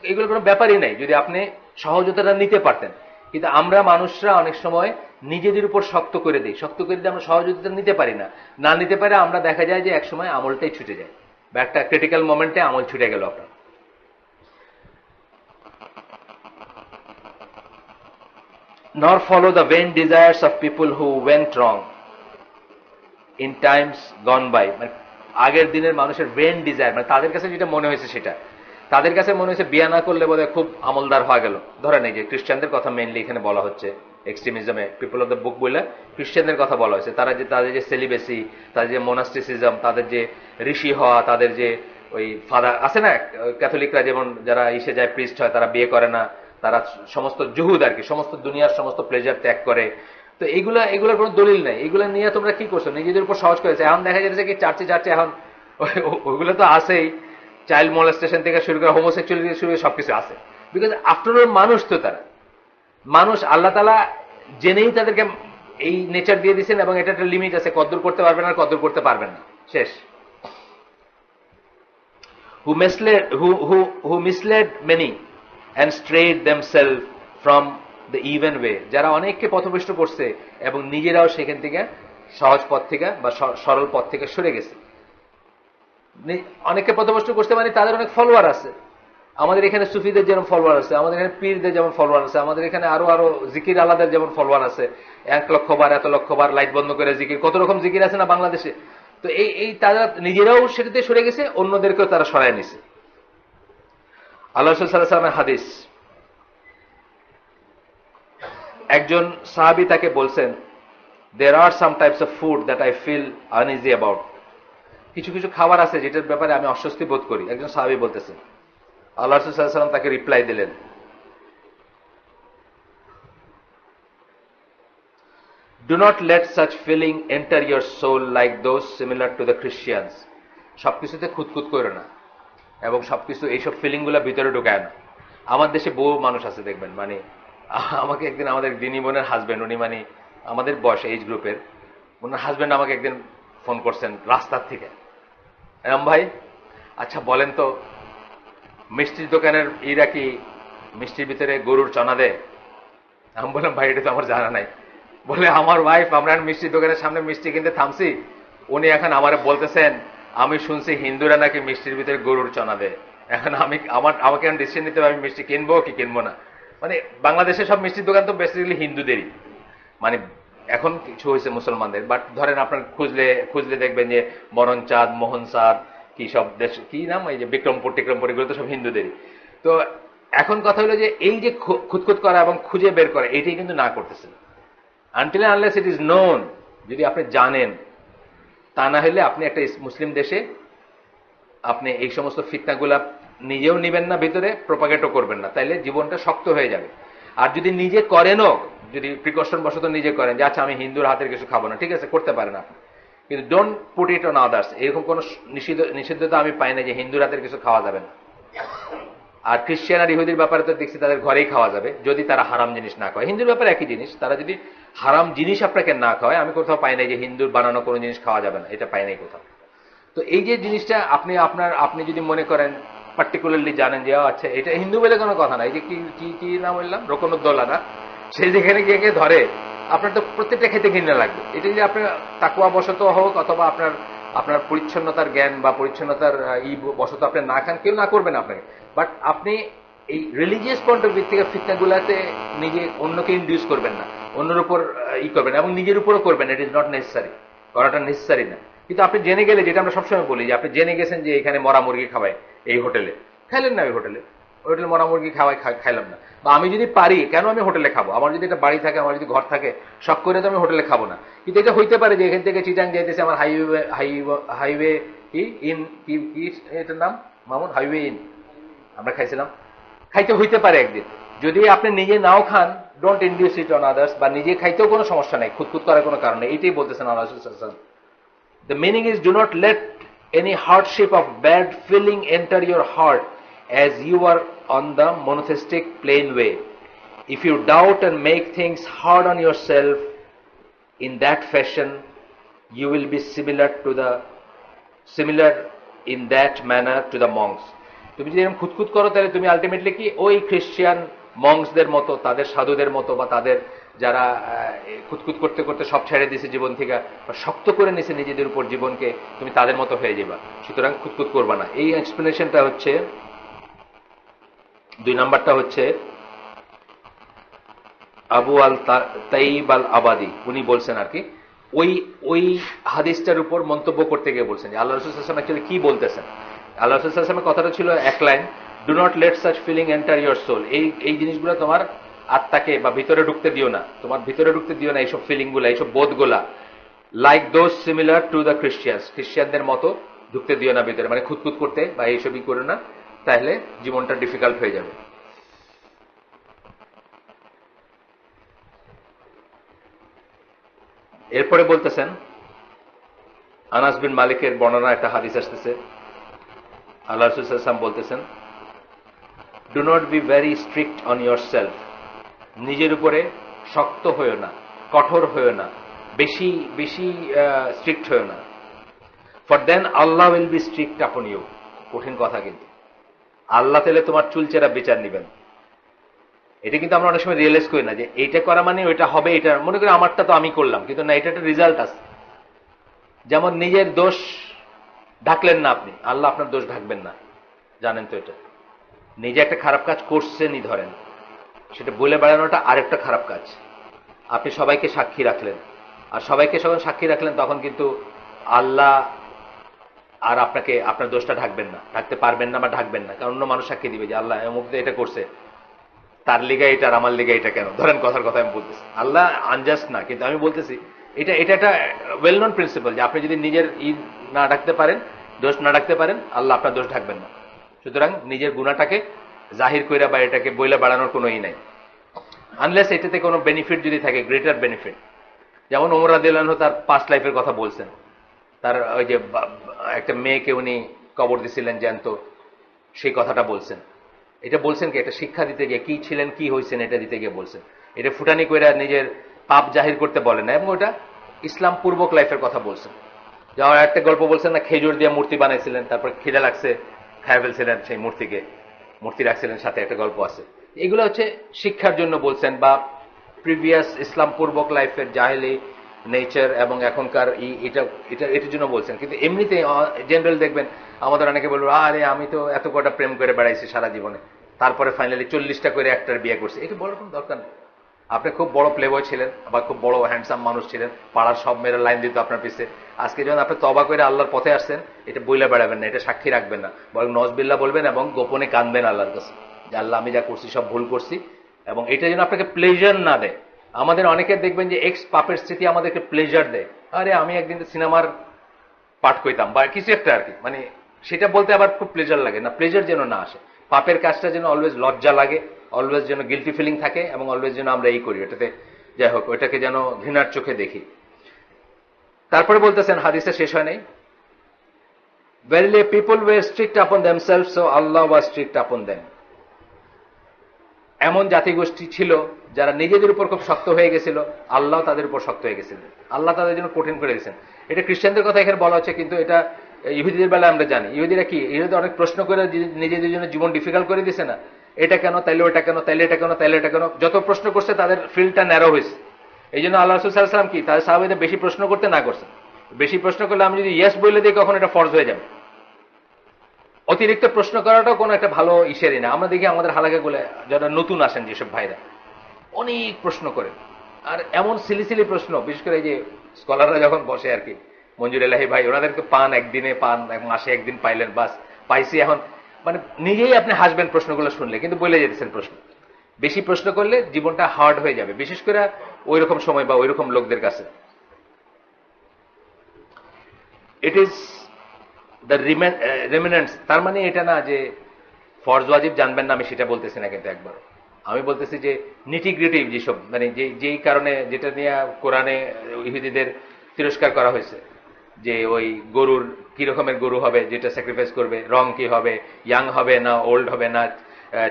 এগুলোর কোনো ব্যাপারই নাই যদি আপনি সহজতাটা নিতে পারতেন। কিন্তু আমরা মানুষরা অনেক সময় নিজেদের উপর শক্ত করে দিই, শক্ত করে দিয়ে আমরা সহযোগিতা নিতে পারি না, না নিতে পারে আমরা দেখা যায় যে একসময় আমলটাই ছুটে যায়, বা একটা ক্রিটিক্যাল মোমেন্টে আমল ছুটে গেল আপনার। nor follow the vain desires of people who went wrong in times gone by। মানে আগের দিনের মানুষের ভেন ডিজায়ার, মানে তাদের কাছে যেটা মনে হয়েছে সেটা, তাদের কাছে মনে হয়েছে বিয়া না করলে বোধহয় খুব আমলদার হওয়া গেল। ধরেন এই যে খ্রিস্টানদের কথা মেইনলি এখানে বলা হচ্ছে, এক্সট্রিমিজমে পিপল অফ দ্য বুক বলে খ্রিস্টানদের কথা বলা হয়েছে। তারা যে তাদের যে সেলিবেসি, তাদের যে মোনাস্টিসিজম, তাদের যে ঋষি হওয়া, তাদের যে ওই ফাদার আছে না, ক্যাথলিকরা যেমন যারা ইসে যায় প্রিস্ট হয়, তারা বিয়ে করে না, তারা সমস্ত জুহুদ আর কি, সমস্ত দুনিয়ার সমস্ত প্লেজার ত্যাগ করে। তো এগুলোর কোনো দলিল নাই। এগুলো নিয়ে তোমরা কি করছো? নিজেদের উপর সহজ করেছে। এখন দেখা যাচ্ছে কি চার্চে এখন ওইগুলো তো আছেই, চাইল্ড মোলেস্টেশন থেকে শুরু করে হোমোসেক্সুয়ালিটি থেকে শুরু করে সবকিছু আছে। বিকজ আফটার অল মানুষ তো তারা মানুষ, আল্লাহ তাআলা জেনেই তাদেরকে এই নেচার দিয়ে দিয়েছেন এবং এটা একটা লিমিট আছে, কদ্দুর করতে পারবেন আর কদ্দুর করতে পারবেন না, শেষ। who misled many and strayed themselves from the even way, যারা অনেককে পথভ্রষ্ট করছে এবং নিজেরাও সেখান থেকে সহজ পথ থেকে বা সরল পথ থেকে সরে গেছে। অনেককে পথভ্রষ্ট করতে মানে তাদের অনেক ফলোয়ার আছে। আমাদের এখানে সুফিদের যেমন ফলোয়ার আছে, আমাদের এখানে পীরদের যেমন ফলোয়ার আছে, আমাদের এখানে আরো জিকির আলাদের যেমন ফলোয়ার আছে, 1 লক্ষ বার, এত লক্ষ বার লাইট বন্ধ করে জিকির, কত রকম জিকির আছে না বাংলাদেশে। তো এই তারা নিজেরাও সেটাতে সরে গেছে, অন্যদেরকেও তারা সরায় নিছে। আল্লাহ রাসূল সাল্লাল্লাহু আলাইহি ওয়াসাল্লামের হাদিস, একজন সাহাবী তাকে বলছেন, there are some types of food that I feel uneasy about, কিছু কিছু খাবার আছে যেটার ব্যাপারে আমি অস্বস্তি বোধ করি। একজন সাহাবী বলতেছেন। আল্লাহ রাসূল সাল্লাল্লাহু আলাইহি ওয়াসাল্লাম তাকে রিপ্লাই দিলেন, do not let such feeling enter your soul like those similar to the Christians, সবকিছুতে খুঁতখুত করো না এবং সবকিছু এইসব ফিলিং গুলা ভিতরে ঢুকায় না। আমার দেশে বহু মানুষ আছে দেখবেন, মানে আমাকে একদিন আমাদের দিনী বোনের হাজবেন্ড, উনি মানে আমাদের বয়স এইজ গ্রুপের, ওনার হাজবেন্ড আমাকে একদিন ফোন করছেন রাস্তার থেকে, এরম ভাই আচ্ছা বলেন তো মিষ্টির দোকানের ইরা কি মিষ্টির ভিতরে গরুর চনা দেয়? আমি বললাম ভাই এটা তো আমার জানা নাই। বলে আমার ওয়াইফ, আমরা মিষ্টির দোকানের সামনে মিষ্টি কিনতে থামছি, উনি এখন আমারে বলতেছেন আমি শুনছি হিন্দুরা নাকি মিষ্টির ভিতরে গরুর চনা দেয়। এখন আমাকে এখন ডিসিশন নিতে হবে আমি মিষ্টি কিনবো কি কিনবো না। মানে বাংলাদেশের সব মিষ্টির দোকান তো বেসিক্যালি হিন্দুদেরই, মানে এখন কিছু হয়েছে মুসলমানদের। বাট ধরেন আপনার খুঁজলে দেখবেন যে মরণ চাঁদ, মোহন চাঁদ, কি সব দেশ কি নাম, এই যে বিক্রমপুর টিক্রমপুর, এগুলো তো সব হিন্দুদেরই। তো এখন কথা হলো যে এই যে খুঁতখুত করা এবং খুঁজে বের করা, এটাই কিন্তু না করতেছে until unless it is known. যদি আপনি জানেন, তা না হলে আপনি একটা মুসলিম দেশে আপনি এই সমস্ত ফিতনাগুলা নিজেও নিবেন না, ভিতরে প্রপাগেটও করবেন না, তাইলে জীবনটা শক্ত হয়ে যাবে। আর যদি নিজে করেনও, যদি প্রিকশন বশত নিজে করেন যে আচ্ছা আমি হিন্দুর হাতের কিছু খাবো না, ঠিক আছে করতে পারেন আপনি, কিন্তু don't put it on others. এরকম কোন নিষিদ্ধতা আমি পাই না যে হিন্দুর হাতের কিছু খাওয়া যাবে না। আর খ্রিস্টান আর ইহুদির ব্যাপারে তো দেখছি তাদের ঘরেই খাওয়া যাবে, যদি তারা হারাম জিনিস না খায়। হিন্দুর ব্যাপারে একই জিনিস, তারা যদি হারাম জিনিস আপনাকে না খাওয়ায়, আমি কোথাও পাই নাই যে হিন্দুর বানানো কোনো জিনিস খাওয়া যাবে না, এটা পাই নাই কোথাও। তো এই যে জিনিসটা আপনি যদি মনে করেন পার্টিকুলারলি জানেন যে আচ্ছা এটা হিন্দু বলে কোনো কথা না, এই যে কি নাম বললাম, রোকনুদ্দৌলা না, সে যেখানে গিয়ে ধরে আপনার তো প্রত্যেকটা খেতে ঘৃণা লাগবে। এটা যদি আপনার তাকওয়া বশত হোক অথবা আপনার পরিচ্ছন্নতার জ্ঞান বা পরিচ্ছন্নতার বশত আপনি না খান, কেউ না করবেন আপনাকে। বাট আপনি এই রিলিজিয়াস পয়েন্ট অফ ভিউ থেকে ফিতনাগুলাতে নিজে অন্যকে ইন্ডিউস করবেন না, অন্যের উপর করবেন এবং নিজের উপরও করবেন। ইট ইজ নট নেসেসারি, করাটা নেসেসারি না। কিন্তু আপনি জেনে গেলে, যেটা আমরা সবসময় বলি যে আপনি জেনে গেছেন যে এখানে মরা মুরগি খাওয়ায় এই হোটেলে, খাইলেন না ওই হোটেলে মরা মুরগি খাইলাম না। বা আমি যদি পারি, কেন আমি হোটেলে খাবো? আমার যদি এটা বাড়ি থাকে, আমার যদি ঘর থাকে, শখ করে তো আমি হোটেলে খাবো না। কিন্তু এটা হইতে পারে যে এখান থেকে চিটাং যাইতেছে, আমার হাইওয়ে কি এটার নাম মামুন, হাইওয়ে ইন আমরা খাইছিলাম, খাইতে হইতে পারে একদিন। যদি আপনি নিজে নাও খান, don't induce it on others, বা নিজে খাইতেও কোনো সমস্যা নাই, খুঁতখুত করার কোনো কারণ নেই। এইটাই বলতেছেন আল্লাহ রাসূল সাল্লাল্লাহু আলাইহি ওয়াসাল্লাম। The meaning is, do not let any hardship of bad feeling enter your heart as you are on the monotheistic plain way. If you doubt and make things hard on yourself in that fashion, you will be similar in that manner to the monks. তুমি যদি এরকম খুঁতখুত করো, তাহলে তুমি ultimately কি ওই খ্রিস্টান মঙ্কসদের মতো, তাদের সাধুদের মতো, বা তাদের যারা খুঁতখুত করতে করতে সব ছেড়ে দিয়েছে জীবন থেকে, শক্ত করে নিছে নিজেদের উপর জীবনকে, তুমি তাদের মতো হয়ে যাবা। সুতরাং খুঁতখুত করবা না। এই এক্সপ্লেনেশনটা হচ্ছে 2 নাম্বারটা হচ্ছে আবু আল তাইব আল আবাদি, উনি বলছেন আর কি, ওই হাদিসটার উপর মন্তব্য করতে গিয়ে বলছেন যে আল্লাহ রাসূল সাল্লাল্লাহু আলাইহি ওয়াসাল্লাম কি বলতেছেন। আল্লাহ রাসূল সাল্লাল্লাহু আলাইহি ওয়াসাল্লামের কথাটা ছিল এক line, do not let such feeling enter your soul. এই জিনিসগুলো তোমার আত্মাকে বা ভিতরে ঢুকতে দিও না, তোমার ভিতরে ঢুকতে দিও না এইসব ফিলিংগুলা, এইসব বোধগুলা। Like those similar to the Christians, খ্রিস্টিয়ানদের মতো ঢুকতে দিও না ভিতরে, মানে খুঁতখুত করতে বা এইসবই করো না, তাহলে জীবনটা ডিফিকাল্ট হয়ে যাবে। এরপরে বলতেছেন, আনাস বিন মালিকের বর্ণনা একটা হাদিস আসতেছে, আল্লাহ রাসূল সাল্লাল্লাহু আলাইহি ওয়াসাল্লাম বলতেছেন, do not be very strict on your self, নিজের উপরে শক্ত হয়েও না, কঠোর হয়েও না, বেশি বেশি স্ট্রিক্ট হয়েও না। For then Allah will be strict upon you. কঠিন কথা কিন্তু, আল্লাহ তাহলে তোমার চুলচেরা বিচার নিবেন। এটা কিন্তু আমরা অনেক সময় রিয়েলাইজ করি না যে এইটা করা মানে ওইটা হবে, এটা মনে করি আমারটা তো আমি করলাম, কিন্তু না, এটা একটা রেজাল্ট আছে। যেমন নিজের দোষ ঢাকলেন না আপনি, আল্লাহ আপনার দোষ ঢাকবেন না, জানেন তো। এটা নিজে একটা খারাপ কাজ করছেনই ধরেন, সেটা বলে বেড়ানোটা আরেকটা খারাপ কাজ। আপনি সবাইকে সাক্ষী রাখলেন, আর সবাইকে যখন সাক্ষী রাখলেন তখন কিন্তু আল্লাহ আর আপনাকে আপনার দোষটা ঢাকবেন না, ঢাকতে পারবেন না বা ঢাকবেন না, কারণ অন্য মানুষ সাক্ষী দিবে যে আল্লাহ অমুক এটা করছে, তার লিগা এটা আর আমার লিগা এটা কেন। ধরেন কথার কথা আমি বলতেছি, আল্লাহ আনজাস্ট না, কিন্তু আমি বলতেছি এটা এটা একটা ওয়েল নন প্রিন্সিপাল যে আপনি যদি নিজের না ডাকতে পারেন, দোষ না ডাকতে পারেন, আল্লাহ আপনার দোষ ঢাকবেন না। সুতরাং নিজের গুণাটাকে জাহির কইরা বা এটাকে বইলা বাড়ানোর কোনো নাই, আনলেস এটাতে কোনো বেনিফিট যদি থাকে, গ্রেটার বেনিফিট। যেমন ওমর রাদিয়াল্লাহু আনহু তার পাস্ট লাইফের কথা বলছেন, তার ওই যে একটা মেয়েকে উনি কবর দিছিলেন জ্যান্ত, সেই কথাটা বলছেন। এটা বলছেন কি, এটা শিক্ষা দিতে গিয়ে, কি ছিলেন কি হয়েছেন এটা দিতে গিয়ে বলছেন। এটা ফুটানি কইরা নিজের পাপ জাহির করতে বলেন না, এবং ওটা ইসলাম পূর্বক লাইফের কথা বলছেন। যেমন একটা গল্প বলছেন না, খেজুর দিয়ে মূর্তি বানাইছিলেন, তারপর খিদে লাগছে, খায় ফেলছিলেন সেই মূর্তিকে, মূর্তি রাখছিলেন সাথে, একটা গল্প আছে। এগুলো হচ্ছে শিক্ষার জন্য বলছেন, বা প্রিভিয়াস ইসলাম পূর্বক লাইফের জাহেলি নেচার এবং এখনকার এটা এটা এটার জন্য বলছেন। কিন্তু এমনিতে জেনারেল দেখবেন আমাদের অনেকে বলবো, আরে আমি তো এত কটা প্রেম করে বেড়াইছি সারা জীবনে, তারপরে ফাইনালি 40টা করে একটার বিয়ে করছি। এটা বলার কোনো দরকার নেই। আপনি খুব বড় প্লেবয় ছিলেন বা খুব বড় হ্যান্ডসাম মানুষ ছিলেন, পাড়ার সব মেয়েরা লাইন দিত আপনার পিছে। আজকে যখন আপনি তবা করে আল্লাহর পথে আসছেন, এটা বইলা বেড়াবেন না, এটা সাক্ষী রাখবেন না, বরং নজবিল্লাহ বলবেন এবং গোপনে কাঁদবেন আল্লাহর কাছে যে আল্লাহ আমি যা করছি সব ভুল করছি, এবং এটা যেন আপনাকে প্লেজার না দেয়। আমাদের অনেকে দেখবেন যে এক্স পাপের স্মৃতি আমাদেরকে প্লেজার দেয়। আরে আমি একদিন সিনেমার পাঠ কইতাম বা কিছু একটা আর কি, মানে সেটা বলতে আবার খুব প্লেজার লাগে না, প্লেজার যেন না আসে। পাপের কাজটা যেন অলওয়েজ লজ্জা লাগে, অলওয়েজ যেন গিলটি ফিলিং থাকে, এবং অলওয়েজ যেন আমরা এই করি, এটাতে যাই হোক ওইটাকে যেন ঘৃণার চোখে দেখি। তারপরে বলতেছেন, হাদিসে শেষ হয় নাই, verily people were strict upon themselves so Allah was strict upon them। এমন জাতিগোষ্ঠী ছিল যারা নিজেদের উপর খুব শক্ত হয়ে গেছিল, আল্লাহ তাদের উপর শক্ত হয়ে গেছিল, আল্লাহ তাদের জন্য কঠিন করে দিয়েছেন। এটা খ্রিস্টানদের কথা এখানে বলা হচ্ছে, কিন্তু এটা ইহুদিদের বেলায় আমরা জানি। ইহুদিরা কি, ইহুদিরা অনেক প্রশ্ন করে নিজেদের জন্য জীবন ডিফিকাল্ট করে দিয়েছে না, এটা কেন, তাইলে ওটা কেন, তাইলে এটা কেন, তাইলে এটা কেন, যত প্রশ্ন করছে তাদের ফিল্ডটা ন্যারো হয়েছে। এই জন্য আল্লাহ রাসূল সাল্লাল্লাহু আলাইহি ওয়াসাল্লাম কি তাদের সাহাবীদের বেশি প্রশ্ন করতে না করছেন। বেশি প্রশ্ন করলে আমি যদি ইয়েস বলে দিই, কখন এটা ফরজ হয়ে যাবে। অতিরিক্ত প্রশ্ন করাটাও কোনো একটা ভালো ইসেরই না। আমরা দেখি আমাদের হালাকাগুলো যারা নতুন আসেন যেসব ভাইরা, অনেক প্রশ্ন করেন, আর এমন সিলি সিলি প্রশ্ন, বিশেষ করে এই যে স্কলাররা যখন বসে আর কি, মঞ্জুর এলাহি ভাই, ওনাদেরকে পান একদিনে, পান এক মাসে একদিন পাইলেন, বাস পাইছি এখন, মানে নিজেই আপনি হাসবেন প্রশ্নগুলো শুনলে, কিন্তু বলে যেতেছেন প্রশ্ন। বেশি প্রশ্ন করলে জীবনটা হার্ড হয়ে যাবে, বিশেষ করে ওই রকম সময় বা ওই রকম লোকদের কাছে। ইট ইজ দ্য রিমেনেন্টস, তার মানে এটা না যে ফরজ ওয়াজিব জানবেন না, আমি সেটা বলতেছি না, কিন্তু একবার আমি বলতেছি যে নিটিগ্রিটি যেসব, মানে যেই কারণে যেটা নিয়ে কোরআনে ইহুদিদের তিরস্কার করা হয়েছে, যে ওই গরুর কি রকমের গরু হবে যেটা স্যাক্রিফাইস করবে, রং কি হবে, ইয়াং হবে না ওল্ড হবে না,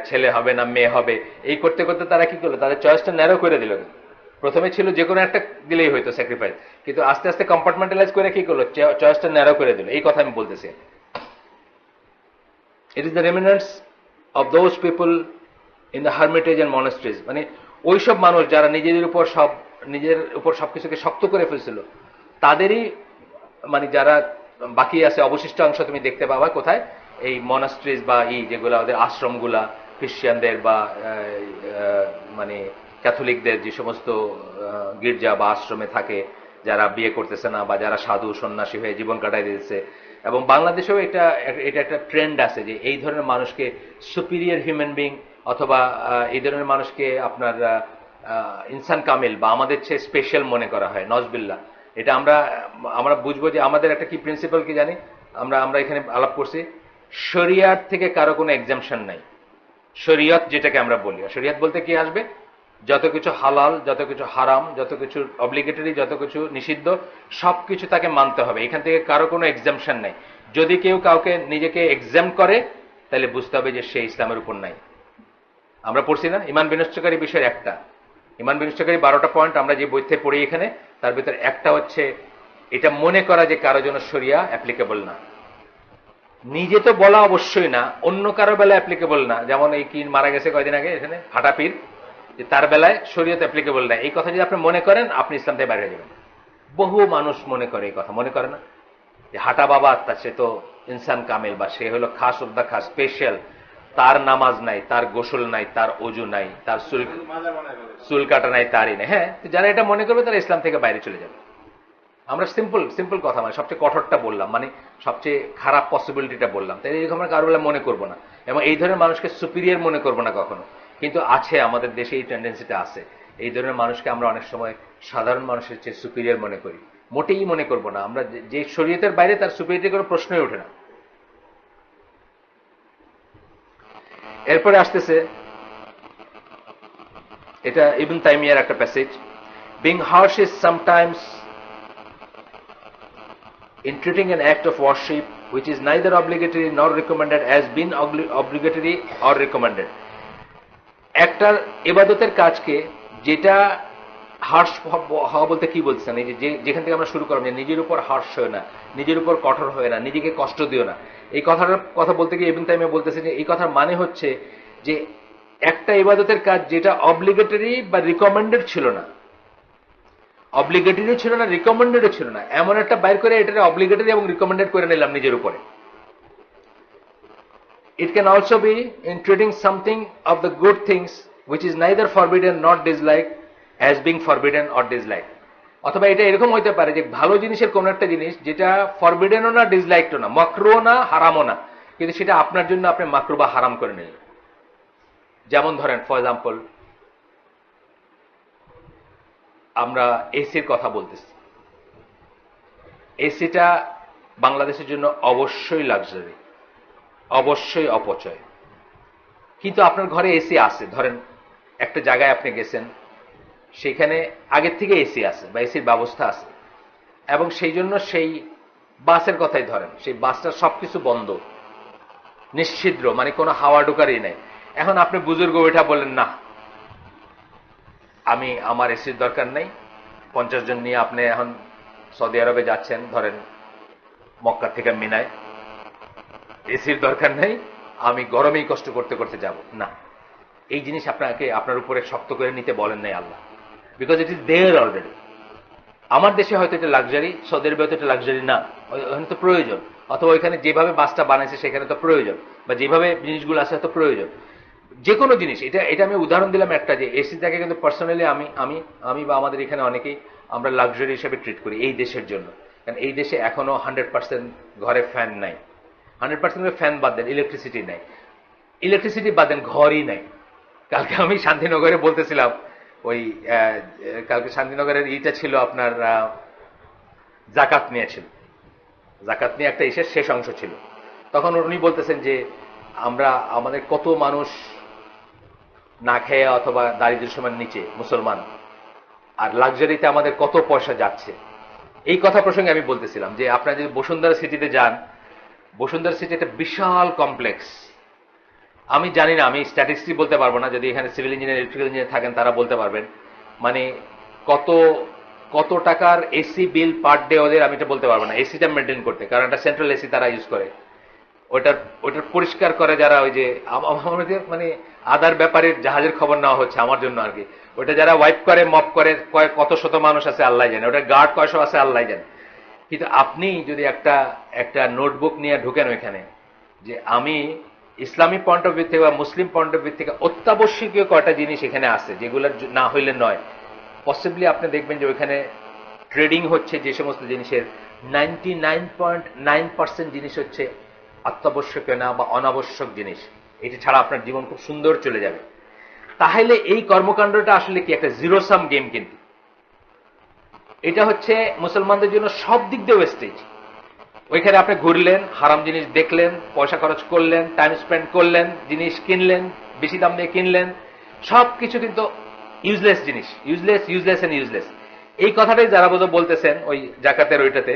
ছেলে হবে না মেয়ে হবে, এই করতে করতে তারা কি করলো, তাদের চয়েসটা ন্যারো করে দিল। প্রথমে ছিল যে কোনো একটা দিলেই হয়তো স্যাক্রিফাইস, কিন্তু আস্তে আস্তে কম্পার্টমেন্টালাইজ করে কি করলো, চয়েসটা ন্যারো করে দিল। এই কথা আমি বলতেছি। It is the remnants of those people in the hermitage and monasteries, মানে ওইসব মানুষ যারা নিজের উপর সবকিছুকে শক্ত করে ফেলছিল, তাদেরই মানে যারা বাকি আছে অবশিষ্ট অংশ তুমি দেখতে পাবা কোথায়, এই মনাস্ট্রিজ বা যেগুলা ওদের আশ্রমগুলা, খ্রিস্টানদের বা মানে ক্যাথলিকদের যে সমস্ত গির্জা বা আশ্রমে থাকে, যারা বিয়ে করতেছে না বা যারা সাধু সন্ন্যাসী হয়ে জীবন কাটাই দিতেছে। এবং বাংলাদেশেও এটা একটা ট্রেন্ড আছে যে এই ধরনের মানুষকে সুপিরিয়র হিউম্যান বিং অথবা এই ধরনের মানুষকে আপনার ইনসান কামিল বা আমাদের চেয়ে স্পেশাল মনে করা হয়। নজবিল্লাহ। এটা আমরা বুঝবো যে আমাদের একটা কি প্রিন্সিপাল কি জানি, আমরা এখানে আলাপ করছি, শরিয়াত থেকে কারো কোনো এক্সামশন নাই। শরিয়ত যেটাকে আমরা বলি, শরিয়ত বলতে কি আসবে, যত কিছু হালাল, যত কিছু হারাম, যত কিছু অব্লিগেটরি, যত কিছু নিষিদ্ধ, সবকিছু তাকে মানতে হবে। এখান থেকে কারো কোনো এক্সামশন নাই। যদি কেউ কাউকে নিজেকে এক্সাম করে তাহলে বুঝতে হবে যে সে ইসলামের উপর নাই। আমরা পড়ছি না ঈমান বিনষ্টকারী বিষয়ের একটা, ঈমান বিনষ্টকারী 12টা পয়েন্ট আমরা যে বইতে পড়ি এখানে, তার ভিতরে একটা হচ্ছে এটা মনে করা যে কারো জন্য শরিয়া অ্যাপ্লিকেবল না। নিজে তো বলা অবশ্যই না, অন্য কারো বেলায় অ্যাপ্লিকেবল না। যেমন এই কি মারা গেছে কয়দিন আগে এখানে হাটাপীর, যে তার বেলায় শরীয়ত অ্যাপ্লিকেবল না, এই কথা যদি আপনি মনে করেন আপনি ইসলাম থেকে বাইরে যাবেন। বহু মানুষ মনে করে এই কথা, মনে করে না যে হাটা বাবা আত্মা সে তো ইনসান কামিল বা সে হলো খাস উদ্দা খাস স্পেশাল, তার নামাজ নাই, তার গোসল নাই, তার অজু নাই, তার চুল কাটা নাই, তারই নেই। হ্যাঁ, যারা এটা মনে করবে তারা ইসলাম থেকে বাইরে চলে যাবে। আমরা সিম্পল কথা, মানে সবচেয়ে কঠোরটা বললাম, মানে সবচেয়ে খারাপ পসিবিলিটিটা বললাম। তাই এরকম আমরা কারো বেলা মনে করবো না, এবং এই ধরনের মানুষকে সুপিরিয়র মনে করবো না কখনো। কিন্তু আছে, আমাদের দেশে এই টেন্ডেন্সিটা আছে। এই ধরনের মানুষকে আমরা অনেক সময় সাধারণ মানুষের চেয়ে সুপিরিয়র মনে করি। মোটেই মনে করবো না আমরা, যে শরীয়তের বাইরে তার সুপিরিয়রিটি কোনো প্রশ্নই ওঠে না। এরপরে আসতেছে, এটা ইবনে তাইমিয়ার একটা passage, being harsh is sometimes in treating an act of worship which is neither obligatory nor recommended as being obligatory or recommended. একটা ইবাদতের কাজকে যেটা হার্শ হওয়া বলতে কি বলছেন, এই যে যেখান থেকে আমরা শুরু করলাম যে নিজের উপর হার্শ হয় না, নিজের উপর কঠোর হয় না, নিজেকে কষ্ট দিও না, এই কথাটার কথা বলতে গিয়ে ইবনে তাইমিয়া বলতেছে যে এই কথার মানে হচ্ছে যে একটা ইবাদতের কাজ যেটা অব্লিগেটরি বা রিকমেন্ডেড ছিল না, অব্লিগেটরিও ছিল না, রিকমেন্ডেডও ছিল না, এমন একটা বাইর করে এটা অব্লিগেটরি এবং রিকমেন্ডেড করে নিলাম নিজের উপরে। It can also be in treating something of the good things which is neither forbidden nor disliked as being forbidden or disliked. অথবা এটা এরকম হইতে পারে যে ভালো জিনিসের কোন একটা জিনিস যেটা ফরবিডেনও না, ডিসলাইকডও না, মাকরুও না, হারামও না, কিন্তু সেটা আপনার জন্য আপনি মাকরু বা হারাম করে নিলেন। যেমন ধরেন ফর এক্সাম্পল, আমরা এসির কথা বলতেছি। এসিটা বাংলাদেশের জন্য অবশ্যই লাক্সারি, অবশ্যই অপচয়। কিন্তু আপনার ঘরে এসি আছে, ধরেন একটা জায়গায় আপনি গেছেন, সেখানে আগের থেকে এসি আছে বা এসির ব্যবস্থা আছে, এবং সেই জন্য সেই বাসের কথাই ধরেন, সেই বাসটার সবকিছু বন্ধ, নিশ্ছিদ্র, মানে কোনো হাওয়া ঢোকারই নেই। এখন আপনি বুজুর্গ ওইটা বললেন না, আমার এসির দরকার নেই, 50 জন নিয়ে আপনি এখন সৌদি আরবে যাচ্ছেন, ধরেন মক্কা থেকে মিনায়, এসির দরকার নেই, আমি গরমেই কষ্ট করতে করতে যাব না। এই জিনিস আপনার উপরে শক্ত করে নিতে বলেন নাই আল্লাহ, because it is there already. আমার দেশে হয়তো এটা লাক্সারি, সৌদি আরবে হয়তো এটা লাক্সারি না, ওখানে তো প্রয়োজন, অথবা ওইখানে যেভাবে বাসটা বানাইছে সেখানে তো প্রয়োজন, বা যেভাবে জিনিসগুলো আছে তো প্রয়োজন, যে কোনো জিনিস। এটা আমি উদাহরণ দিলাম একটা, যে এসিটাকে কিন্তু পার্সোনালি আমি বা আমাদের এখানে অনেকেই আমরা লাক্সারি হিসেবে ট্রিট করি এই দেশের জন্য। কারণ এই দেশে এখনো 100% ঘরে ফ্যান নাই, 100% ফ্যান বাদ দেন, ইলেকট্রিসিটি নাই, ইলেকট্রিসিটি বাদ দেন, ঘরই নাই। কালকে আমি শান্তিনগরে বলতেছিলাম, ওই কালকে শান্তিনগরের ইটা ছিল আপনার জাকাত নিয়েছিল, জাকাত নিয়ে একটা ইসের শেষ অংশ ছিল। তখন উনি বলতেছেন যে আমাদের কত মানুষ না খেয়ে অথবা দারিদ্র্য সীমার নিচে মুসলমান, আর লাক্সারিতে আমাদের কত পয়সা যাচ্ছে। এই কথা প্রসঙ্গে আমি বলতেছিলাম যে আপনারা যদি বসুন্ধরা সিটিতে যান, বসুন্ধরা সিটি একটা বিশাল কমপ্লেক্স। আমি জানি না, আমি স্ট্যাটিস্টিক্স বলতে পারবো না, যদি এখানে সিভিল ইঞ্জিনিয়ার, ইলেকট্রিক্যাল ইঞ্জিনিয়ার থাকেন তারা বলতে পারবেন, মানে কত টাকার এসি বিল পার ডে ওদের, আমি এটা বলতে পারবো না এসিটা মেনটেন করতে, কারণ একটা সেন্ট্রাল এসি তারা ইউজ করে, ওইটার পরিষ্কার করে যারা, ওই যে মানে আদার ব্যাপারের জাহাজের খবর নেওয়া হচ্ছে আমার জন্য আর কি, ওইটা যারা ওয়াইপ করে, মপ করে, কত শত মানুষ আছে আল্লাহ জানে, ওটা গার্ড কয়শো আছে আল্লাহ জানে। কিন্তু আপনি যদি একটা নোটবুক নিয়ে ঢুকেন ওইখানে, যে আমি ইসলামী পয়েন্ট অফ ভিউ থেকে বা মুসলিম পয়েন্ট অফ ভিউ থেকে অত্যাবশ্যকীয় কয়টা জিনিস এখানে আছে যেগুলোর না হইলে নয়, পসিবলি আপনি দেখবেন যে ওইখানে ট্রেডিং হচ্ছে যে সমস্ত জিনিসের 99.9% জিনিস হচ্ছে অত্যাবশ্যকীয় না বা অনাবশ্যক জিনিস, এটি ছাড়া আপনার জীবন খুব সুন্দর চলে যাবে। তাহলে এই কর্মকাণ্ডটা আসলে কি একটা জিরো সাম গেম, কিন্তু এটা হচ্ছে মুসলমানদের জন্য সব দিক দিয়ে ওয়েস্টেজ। ওইখানে আপনি ঘুরলেন, হারাম জিনিস দেখলেন, পয়সা খরচ করলেন, টাইম স্পেন্ড করলেন, জিনিস কিনলেন, বেশি দাম দিয়ে কিনলেন, সবকিছু কিন্তু ইউজলেস জিনিস, ইউজলেস ইউজলেস এন্ড ইউজলেস। এই কথাটাই যারা বোধ বলতেছেন ওই জাকাতের ওইটাতে,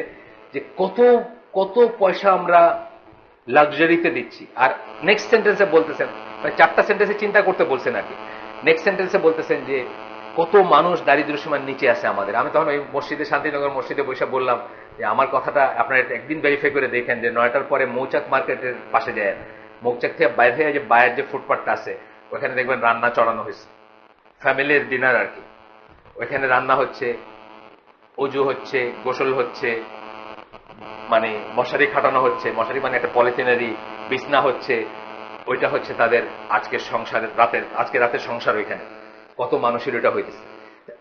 যে কত কত পয়সা আমরা লাক্সারিতে দিচ্ছি। আর নেক্সট সেন্টেন্সে বলতেছেন, মানে 4টা সেন্টেন্সে চিন্তা করতে বলছেন আর কি। নেক্সট সেন্টেন্সে বলতেছেন যে কত মানুষ দারিদ্র সীমার নিচে আছে আমাদের। আমি তখন ওই মসজিদে, শান্তিনগর মসজিদে বসে বললাম যে আমার কথাটা আপনারা একদিন ভেরিফাই করে দেখেন যে 9টার পরে মৌচাক মার্কেটের পাশে যায়, মৌচাক থেকে বাইরে হয়ে যে বাইরের যে ফুটপাথটা আছে ওখানে দেখবেন রান্না চড়ানো হয়েছে, ফ্যামিলির ডিনার আর কি। ওইখানে রান্না হচ্ছে, অজু হচ্ছে, গোসল হচ্ছে, মানে মশারি খাটানো হচ্ছে, মশারি মানে একটা পলিথিনারি বিছনা হচ্ছে, ওইটা হচ্ছে তাদের আজকের সংসারের আজকে রাতের সংসার। ওইখানে কত মানুষের ওইটা হইতেছে।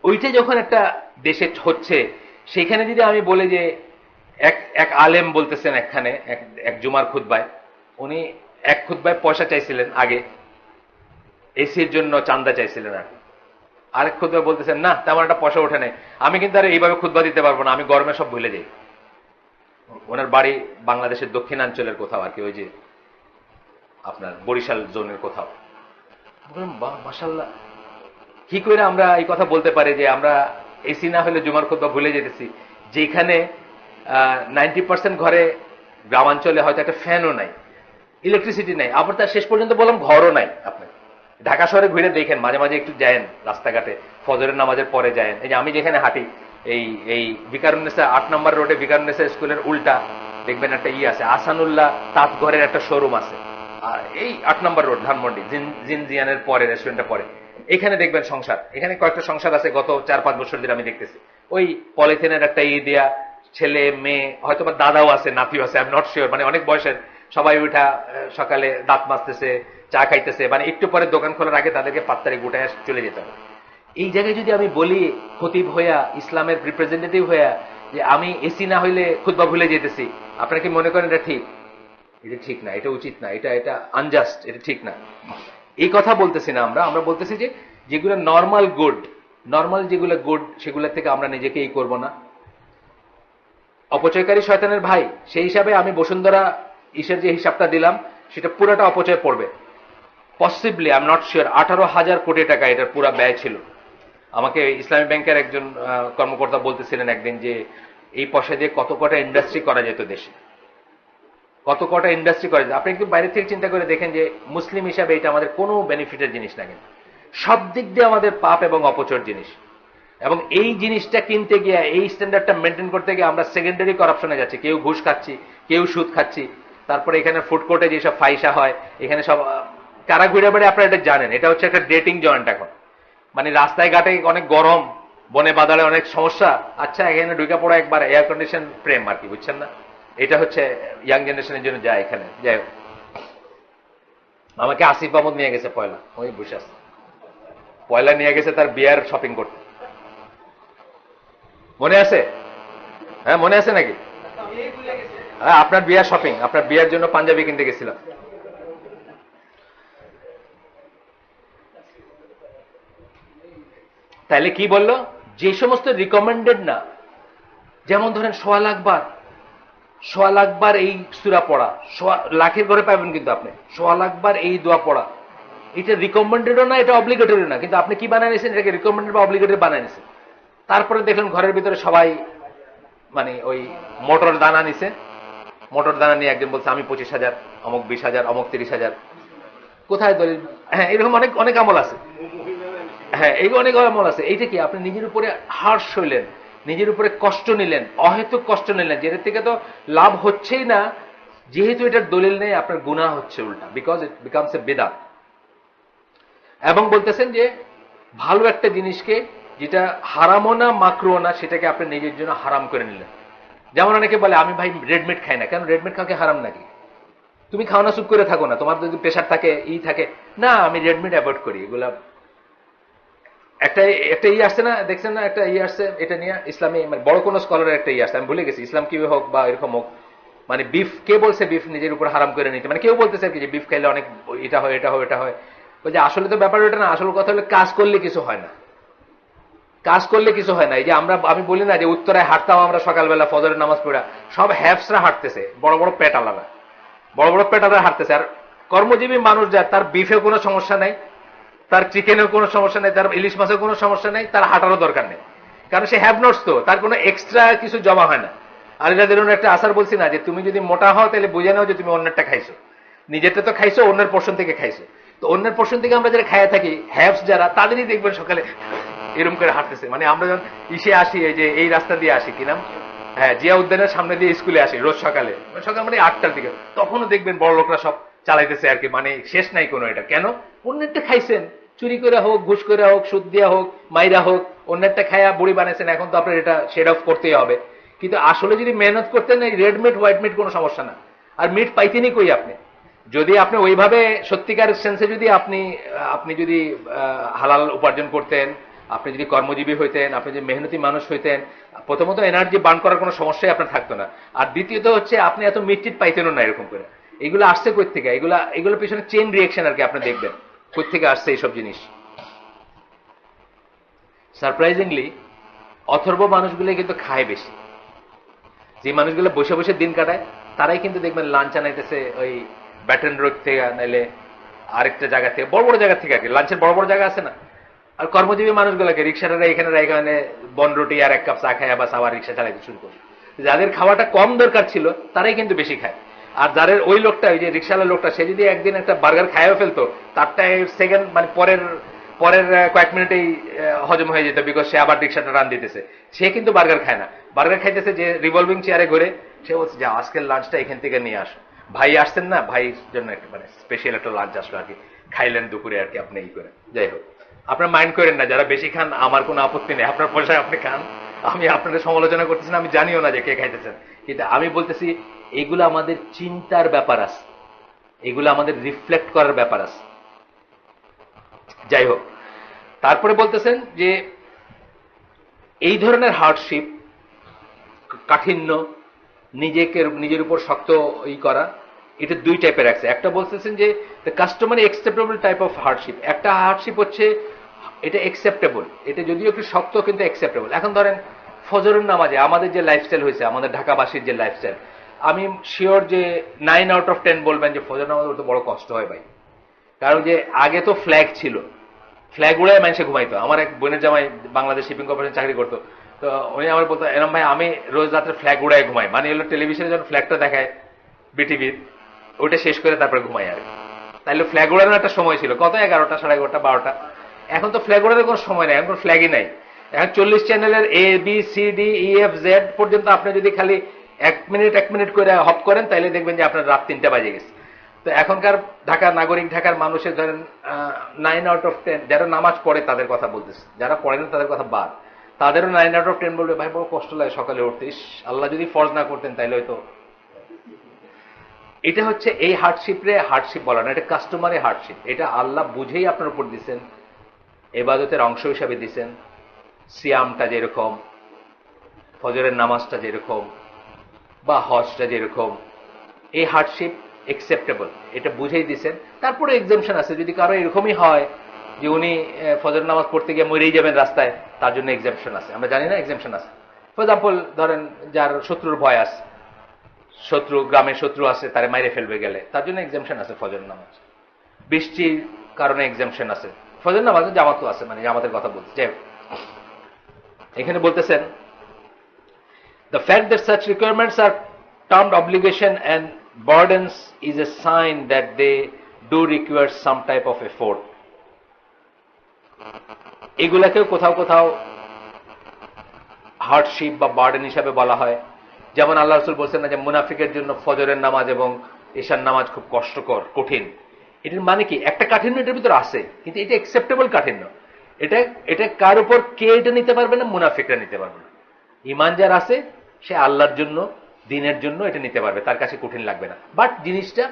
ওইটা যখন একটা দেশে হচ্ছে, সেখানে যদি আমি বলি যে এক আলেম বলতেছেন একখানে এক জুমার খুতবায়, উনি এক খুতবায় পয়সা চাইছিলেন আগে, এসির জন্য চান্দা চাইছিলেন, আর আরেক খুতবায় বলতেছেন না তেমন একটা পয়সা ওঠে নাই, আমি কিন্তু আর এইভাবে খুতবা দিতে পারবো না, আমি গরমে সব ভুলে যাই। ওনার বাড়ি বাংলাদেশের দক্ষিণাঞ্চলের কোথাও আর কি, ওই যে আপনার বরিশাল জোনের কোথাও। মাশাআল্লাহ, কি করে আমরা এই কথা বলতে পারি যে আমরা এসি না হলে জুমার খুতবা ভুলে যেতেছি, যেখানে 90% ঘরে গ্রামাঞ্চলে হয়তো একটা ফ্যানও নাই, ইলেকট্রিসিটি নাই, আবার তার শেষ পর্যন্ত বললাম ঘরও নাই। আপনি ঢাকা শহরে ঘুরে দেখেন, মাঝে মাঝে একটু যায়েন রাস্তাঘাটে, ফজরের নামাজের পরে যায়েন। এই যে আমি যেখানে হাঁটি, এই বিকারুন্নেসা 8 নম্বর রোডে বিকারুন্নেসা স্কুলের উল্টা দেখবেন একটা আছে, আসানুল্লাহ তাঁত ঘরের একটা শোরুম আছে, আর এই 8 নম্বর রোড ধানমন্ডি জিনজিয়ানের পরে, রেস্টুরেন্টের পরে এখানে দেখবেন সংসার। এখানে কয়েকটা সংসার আছে গত 4-5 বছর ধরে আমি দেখতেছি, ওই পলিথিনের একটা দেয়া, ছেলে মেয়ে, হয়তো বা দাদাও আছে, নাতিও আছে, আই এম নট শিওর, মানে অনেক বয়সের, সবাই উঠা সকালে দাঁত মাজতেছে, চা খাইতেছে, মানে একটু পরে দোকান খোলার আগে তাদেরকে পাত্তারে গুটায় চলে যেতে হবে। এই জায়গায় যদি আমি বলি খতিব হইয়া, ইসলামের রিপ্রেজেন্টেটিভ হইয়া, যে আমি এসি না হইলে খুতবা ভুলে যেতেছি, আপনারা কি মনে করেন এটা ঠিক? এটা ঠিক না, এটা উচিত না, এটা আনজাস্ট, এটা ঠিক না। এই কথা বলতেছি না আমরা বলতেছি যে যেগুলো নর্মাল গুড, নর্মাল যেগুলো গুড, সেগুলো থেকে আমরা নিজেকে এই করবো না। অপচয়কারী শয়তানের ভাই, সেই হিসাবে আমি বসুন্ধরা ইসের যে হিসাবটা দিলাম সেটা পুরোটা অপচয় পড়বে। Possibly, I am not sure, 18,000 কোটি টাকা এটার পুরো ব্যয় ছিল। আমাকে ইসলামী ব্যাংকের একজন কর্মকর্তা বলতেছিলেন একদিন যে এই পয়সা দিয়ে কত কটা ইন্ডাস্ট্রি করা যেত দেশে, কত কটা ইন্ডাস্ট্রি করা যেত। আপনি একটু বাইরে থেকে চিন্তা করে দেখেন যে মুসলিম হিসাবে এটা আমাদের কোনো বেনিফিটের জিনিস না, কিন্তু সব দিক দিয়ে আমাদের পাপ এবং অপচয়ের জিনিস। এবং এই জিনিসটা কিনতে গিয়ে, এই স্ট্যান্ডার্ডটা মেনটেন করতে গিয়ে আমরা সেকেন্ডারি কারাপশনে যাচ্ছি, কেউ ঘুষ খাচ্ছি, কেউ সুদ খাচ্ছি। তারপরে এখানে ফুড কোর্টে যেসব ফাইসা হয়, এখানে সব কারা ঘুরে বেড়ে, আপনারা এটা জানেন, এটা হচ্ছে একটা ডেটিং জয়েন্ট এখন। মানে রাস্তায় ঘাটে অনেক গরম, বনে বাদালে অনেক সমস্যা, আচ্ছা এখানে ঢুকে পড়া একবার এয়ার কন্ডিশন প্রেম আর কি, বুঝছেন না? এটা হচ্ছে ইয়াং জেনারেশনের জন্য যায় এখানে। যাই হোক, আমাকে আসিফ মাহমুদ নিয়ে গেছে পয়লা, ওই বসে আছে, পয়লা নিয়ে গেছে তার বিয়ার শপিং করতে, মনে আছে? হ্যাঁ মনে আছে নাকি? হ্যাঁ, আপনার বিয়ার শপিং, আপনার বিয়ার জন্য পাঞ্জাবি কিনতে গেছিলাম। তাহলে কি বললো? যে সমস্ত রিকমেন্ডেড না, যেমন ধরেন 1,00,000 বার এই সূরা পড়া, লাখের ঘরে পাবেন কিন্তু আপনি 1,00,000 বার এই দোয়া পড়া, এটা রিকমেন্ডেডও না, এটা অব্লিগেটরি না, কিন্তু আপনি কি বানায় নিয়েছেন? এটাকে রিকমেন্ডেড বা অব্লিগেটরি বানায় নিয়েছেন। তারপরে দেখলেন ঘরের ভিতরে সবাই মানে ওই মোটর দানা নিছে, মোটর দানা নিয়ে একজন বলছে আমি 25,000, অমুক 20,000, অমুক 30,000। কোথায় দলিল? হ্যাঁ, এরকম অনেক অনেক আমল আছে। হ্যাঁ, এই অনেক আমল আছে। এইটা কি আপনি নিজের উপরে হার্শ হইলেন, নিজের উপরে কষ্ট নিলেন, অহেতুক কষ্ট নিলেন, যেটার থেকে তো লাভ হচ্ছেই না। যেহেতু এটার দলিল নেই, আপনার গুনাহ হচ্ছে উল্টা, বিকজ ইট বিকামস এ বিদআত। এবং বলতেছেন যে ভালো একটা জিনিসকে, যেটা হারামও না মাকরুও না, সেটাকে আপনি নিজের জন্য হারাম করে নিলেন। যেমন অনেকে বলে আমি ভাই রেডমিট খাই না, কেন রেডমিট খাওয়া কি হারাম নাকি? তুমি খাও না, চুপ করে থাকো না, তোমার যদি প্রেশার থাকে, থাকে না, আমি রেডমিট অ্যাভয়েড করি। এগুলা একটা একটা আসছে না, দেখছেন না, একটা আসছে এটা নিয়ে, ইসলামী মানে বড় কোন স্কলারের একটা আসছে, আমি ভুলে গেছি, ইসলাম কিভাবে হোক বা এরকম হোক, মানে বিফ কে বলছে বিফ নিজের উপর হারাম করে নিতে, মানে কেউ বলতেছে আর কি যে বিফ খাইলে অনেক এটা হয় এটা হয় এটা হয়। ওই যে আসলে তো ব্যাপার ওটা না, আসল কথা হলো কাজ করলে কিছু হয় না, কাজ করলে কিছু হয় না। এই যে আমি বলি না যে উত্তরায় হাঁটতাম আমরা সকালবেলা ফজরের নামাজ পড়া, সব হ্যাপসরা হাঁটতেছে, বড় বড় পেটালারা, বড় বড় পেটালারা হাঁটতেছে। আর কর্মজীবী মানুষ যার, তার বিফে কোনো সমস্যা নাই, তার চিকেনের কোনো সমস্যা নেই, তার ইলিশ মাছের কোনো সমস্যা নেই, তার হাঁটারও দরকার নেই, কারণ সে হ্যাভ নোটস, তো তার কোনো এক্সট্রা কিছু জমা হয় না। আর এটা ধরুন একটা আসার বলছি না, যে তুমি যদি মোটা হও তাহলে বুঝে নাও যে তুমি অন্যেরটা খাইছো, নিজেরটা তো খাইছো, অন্যের পোর্শন থেকে খাইছো। তো অন্যের পোর্শন থেকে আমরা যারা খাইয়া থাকি হ্যাভস যারা, তাদেরই দেখবেন সকালে এরকম করে হাঁটতেছে। মানে আমরা যখন আসি, এই যে এই রাস্তা দিয়ে আসি, কি নাম, হ্যাঁ জিয়া উদ্যানের সামনে দিয়ে স্কুলে আসি রোজ সকালে, সকাল মানে 8টার দিকে, তখনও দেখবেন বড় লোকরা সব চালাইতেছে আর কি, মানে শেষ নাই কোনো। এটা কেন? অন্যেরটা খাইছেন, চুরি করে হোক, ঘুষ করে হোক, সুদ দিয়া হোক, মাইরা হোক, অন্যেরটা খায়া বুড়ি বানাইছেন, এখন তো আপনার এটা শেড অফ করতেই হবে। কিন্তু আসলে যদি মেহনত করতেন, এই রেড মিট হোয়াইট মিট কোনো সমস্যা না। আর মিট পাইতেনই কই আপনি, যদি আপনি ওইভাবে সত্যিকার সেন্সে যদি আপনি যদি হালাল উপার্জন করতেন, আপনি যদি কর্মজীবী হইতেন, আপনি যদি মেহনতি মানুষ হইতেন, প্রথমত এনার্জি বার্ন করার কোনো সমস্যাই আপনার থাকতো না। আর দ্বিতীয়ত হচ্ছে আপনি এত মিটচিট পাইতেনও না এরকম করে। এগুলো আসছে কই থেকে? এগুলো পিছনে চেইন রিয়েকশন আর কি, আপনি দেখবেন কই থেকে আসছে এইসব জিনিস। সারপ্রাইজিংলি অথর্ব মানুষগুলো কিন্তু খায় বেশি। যে মানুষগুলো বসে বসে দিন কাটায়, তারাই কিন্তু দেখবেন লাঞ্চ আনাইতেছে ওই ব্যাটন রোড থেকে, নাইলে আরেকটা জায়গা থেকে, বড় বড় জায়গা থেকে আর কি, লাঞ্চের বড় বড় জায়গা আছে না। আর কর্মজীবী মানুষগুলোকে রিক্সাটা এখানে বন রুটি আর এক কাপ চা খায়, বা আবার রিক্সা চালাইতে শুরু করে। যাদের খাওয়াটা কম দরকার ছিল তারাই কিন্তু বেশি খায়। আর যাদের ওই লোকটা, ওই যে রিক্সাওয়ালা লোকটা, সে যদি একদিন একটা বার্গার খাইও ফেলতো, তারটা সেকেন্ড মানে পরের পরের কয়েক মিনিটেই হজম হয়ে যেত, বিকজ সে আবার রিক্সাটা রান দিতেছে। সে কিন্তু বার্গার খায় না, বার্গার খাইতেছে যে রিভলভিং চেয়ারে ঘুরে। সে বলছে যে আজকের লাঞ্চটা এখান থেকে নিয়ে আসো, ভাই আসছেন না, ভাইয়ের জন্য একটা মানে স্পেশাল একটা লাঞ্চ আসলো আর কি, খাইলেন দুপুরে আর কি আপনি এই করে। যাই হোক, আপনার মাইন্ড করেন না, যারা বেশি খান আমার কোনো আপত্তি নেই, আপনার পয়সায় আপনি খান, আমি আপনাদের সমালোচনা করতেছি না, আমি জানিও না যে কে খাইতেছেন। কিন্তু আমি বলতেছি এগুলো আমাদের চিন্তার ব্যাপার আছে, এগুলো আমাদের রিফ্লেক্ট করার ব্যাপার আছে। যাই হোক, তারপরে বলতেছেন যে এই ধরনের হার্ডশিপ, কাঠিন্য, নিজের উপর শক্ত করা, এটা দুই টাইপের আছে। একটা বলতেছেন যে the customary acceptable type of hardship. একটা হার্ডশিপ হচ্ছে এটা অ্যাকসেপ্টেবল, এটা যদিও একটু শক্ত কিন্তু অ্যাকসেপ্টেবল। এখন ধরেন ফজরের নামাজে আমাদের যে লাইফস্টাইল হয়েছে, আমাদের ঢাকাবাসীর যে লাইফস্টাইল, আমি শিওর যে 9 out of 10 বলবেন যে ফজর নামাজ তো বড় কষ্ট হয় ভাই। কারণ যে আগে তো ফ্ল্যাগ ছিল, ফ্ল্যাগ উড়ায় মানুষে ঘুমাইতো। আমার এক বোনের জামাই বাংলাদেশ শিপিং কর্পোরেশন চাকরি করতো, তো উনি আমার বলতো, এরম ভাই আমি রোজ রাত্রে ফ্ল্যাগ উড়ায় ঘুমাই, মানে হলো টেলিভিশনে যখন ফ্ল্যাগটা দেখায় বিটিভির, ওইটা শেষ করে তারপরে ঘুমাই। আর তাইলে ফ্ল্যাগ উড়ানোর একটা সময় ছিল, কত 11টা, 11:30, 12টা। এখন তো ফ্ল্যাগ উড়ানোর কোনো সময় নেই, এখন কোনো ফ্ল্যাগই নাই। এখন 40 চ্যানেলের ABCDEFZ পর্যন্ত আপনি যদি খালি 1 মিনিট করে হপ করেন, তাইলে দেখবেন যে আপনার রাত 3টা বাজে গেছে। তো এখনকার ঢাকার মানুষের ধরেন 9 out of 10, যারা নামাজ পড়ে তাদের কথা বলতেছে, যারা পড়ে না তাদের কথা বাদ, তাদেরও 9 out of 10 বলবে ভাই বড় কষ্ট লাগে সকালে উঠতে, আল্লাহ যদি ফরজ না করতেন তাইলে হয়তো। এটা হচ্ছে এই হার্ডশিপ বলা না, এটা কাস্টমারি হার্ডশিপ। এটা আল্লাহ বুঝেই আপনার উপর দিচ্ছেন, এবাদতের অংশ হিসাবে দিচ্ছেন। সিয়ামটা যেরকম, ফজরের নামাজটা যেরকম, বা হজটা যেরকম, এই হার্ডশিপ অ্যাকসেপ্টেবল, এটা বুঝেই দিচ্ছেন। তারপরে এক্সাম্পশন আছে, যদি কারো এরকমই হয় যে উনি ফজর নামাজ পড়তে গিয়ে মরেই যাবেন রাস্তায়, তার জন্য এক্সাম্পশন আছে, আমরা জানি না এক্সাম্পশন আছে। ফর এক্সাম্পল ধরেন যার শত্রুর ভয় আছে, গ্রামের শত্রু আছে, তারে মাইরে ফেলবে গেলে, তার জন্য এক্সাম্পশন আছে ফজর নামাজ। বৃষ্টির কারণে এক্সাম্পশন আছে, ফজর নামাজ জামাতও আছে, মানে জামাতের কথা বলছে। যাই হোক, এখানে বলতেছেন the fact that such requirements are termed obligation and burdens is a sign that they do require some type of effort. এগুলাকেও কোথাও কোথাও হার্ডশিপ বা বার্ডেন হিসাবে বলা হয়। যেমন আল্লাহ রাসূল বলছেন না যে মুনাফিকের জন্য ফজরের নামাজ এবং ঈশার নামাজ খুব কষ্টকর, কঠিন। এটার মানে কি? একটা কাঠিন্য এটার ভিতরে আছে, কিন্তু এটা অ্যাকসেপ্টেবল কাঠিন্য। এটা কার উপর কে এটা নিতে পারবে না? মুনাফিকরা নিতে পারবে না। ঈমান যার আছে সে আল্লাহর জন্য, দিনের জন্য এটা নিতে পারবে, তার কাছে কঠিন লাগবে না। বাট জিনিসটা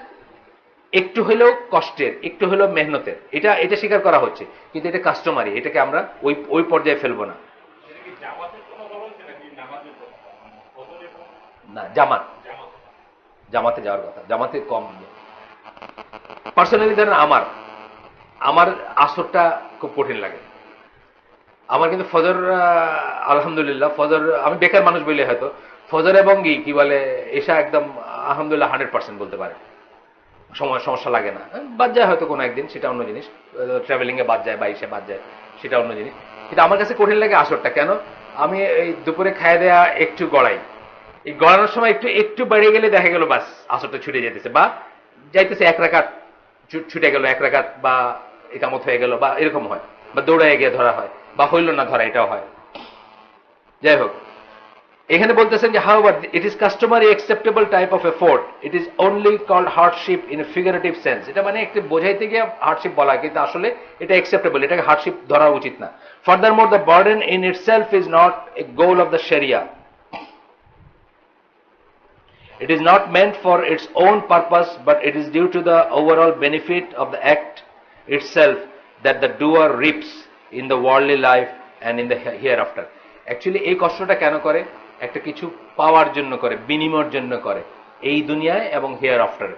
একটু হলেও কষ্টের, একটু হলেও মেহনতের, এটা এটা স্বীকার করা হচ্ছে, কিন্তু এটা কাস্টমারি, এটাকে আমরা ওই ওই পর্যায়ে ফেলবো না। না, জামাত, জামাতে যাওয়ার কথা, জামাতে কম। পার্সোনালি ধরেন আমার আমার আসরটা খুব কঠিন লাগে। আমার কিন্তু ফজর আলহামদুলিল্লাহ, ফজর আমি বেকার মানুষ বললে হয়তো ফজর এবং কি বলে এসা একদম আলহামদুলিল্লাহ 100% বলতে পারে, সমস্যা লাগে না। বাদ যায় হয়তো কোনো একদিন, সেটা অন্য জিনিস, ট্রাভেলিং এ বাদ যায় বা ইসে বাদ যায়, সেটা অন্য জিনিস। কিন্তু আমার কাছে কঠিন লাগে আসরটা। কেন? আমি এই দুপুরে খাইয়ে দেয়া একটু গড়াই, এই গড়ানোর সময় একটু একটু বেড়ে গেলে দেখা গেল বাস আসরটা ছুটে যেতেছে, বা যাইতেছে এক রাকাত ছুটে গেল, এক রাকাত বা একামত হয়ে গেল, বা এরকম হয়, বা দৌড়ায় গিয়ে ধরা হয়, বা হইল না ধরা, এটাও হয়। যাই হোক, এখানে বলতেছেন যে however it is customary acceptable type of effort, it is only called hardship in a figurative sense, এটা মানে একটু বোঝাইতে গিয়ে হার্ডশিপ বলা, কিন্তু আসলে এটা acceptable, এটাকে হার্ডশিপ ধরা উচিত না। Furthermore, the burden in itself is not a goal of the Sharia. It is not meant for its own purpose, but it is due to the overall benefit of the act itself that the doer reaps in the worldly life and in the hereafter. Actually এই কষ্টটা কেন করে? একটা কিছু পাওয়ার জন্য করে, বিনিময়ের জন্য করে, এই দুনিয়ায় এবং হিয়ার আফটারে।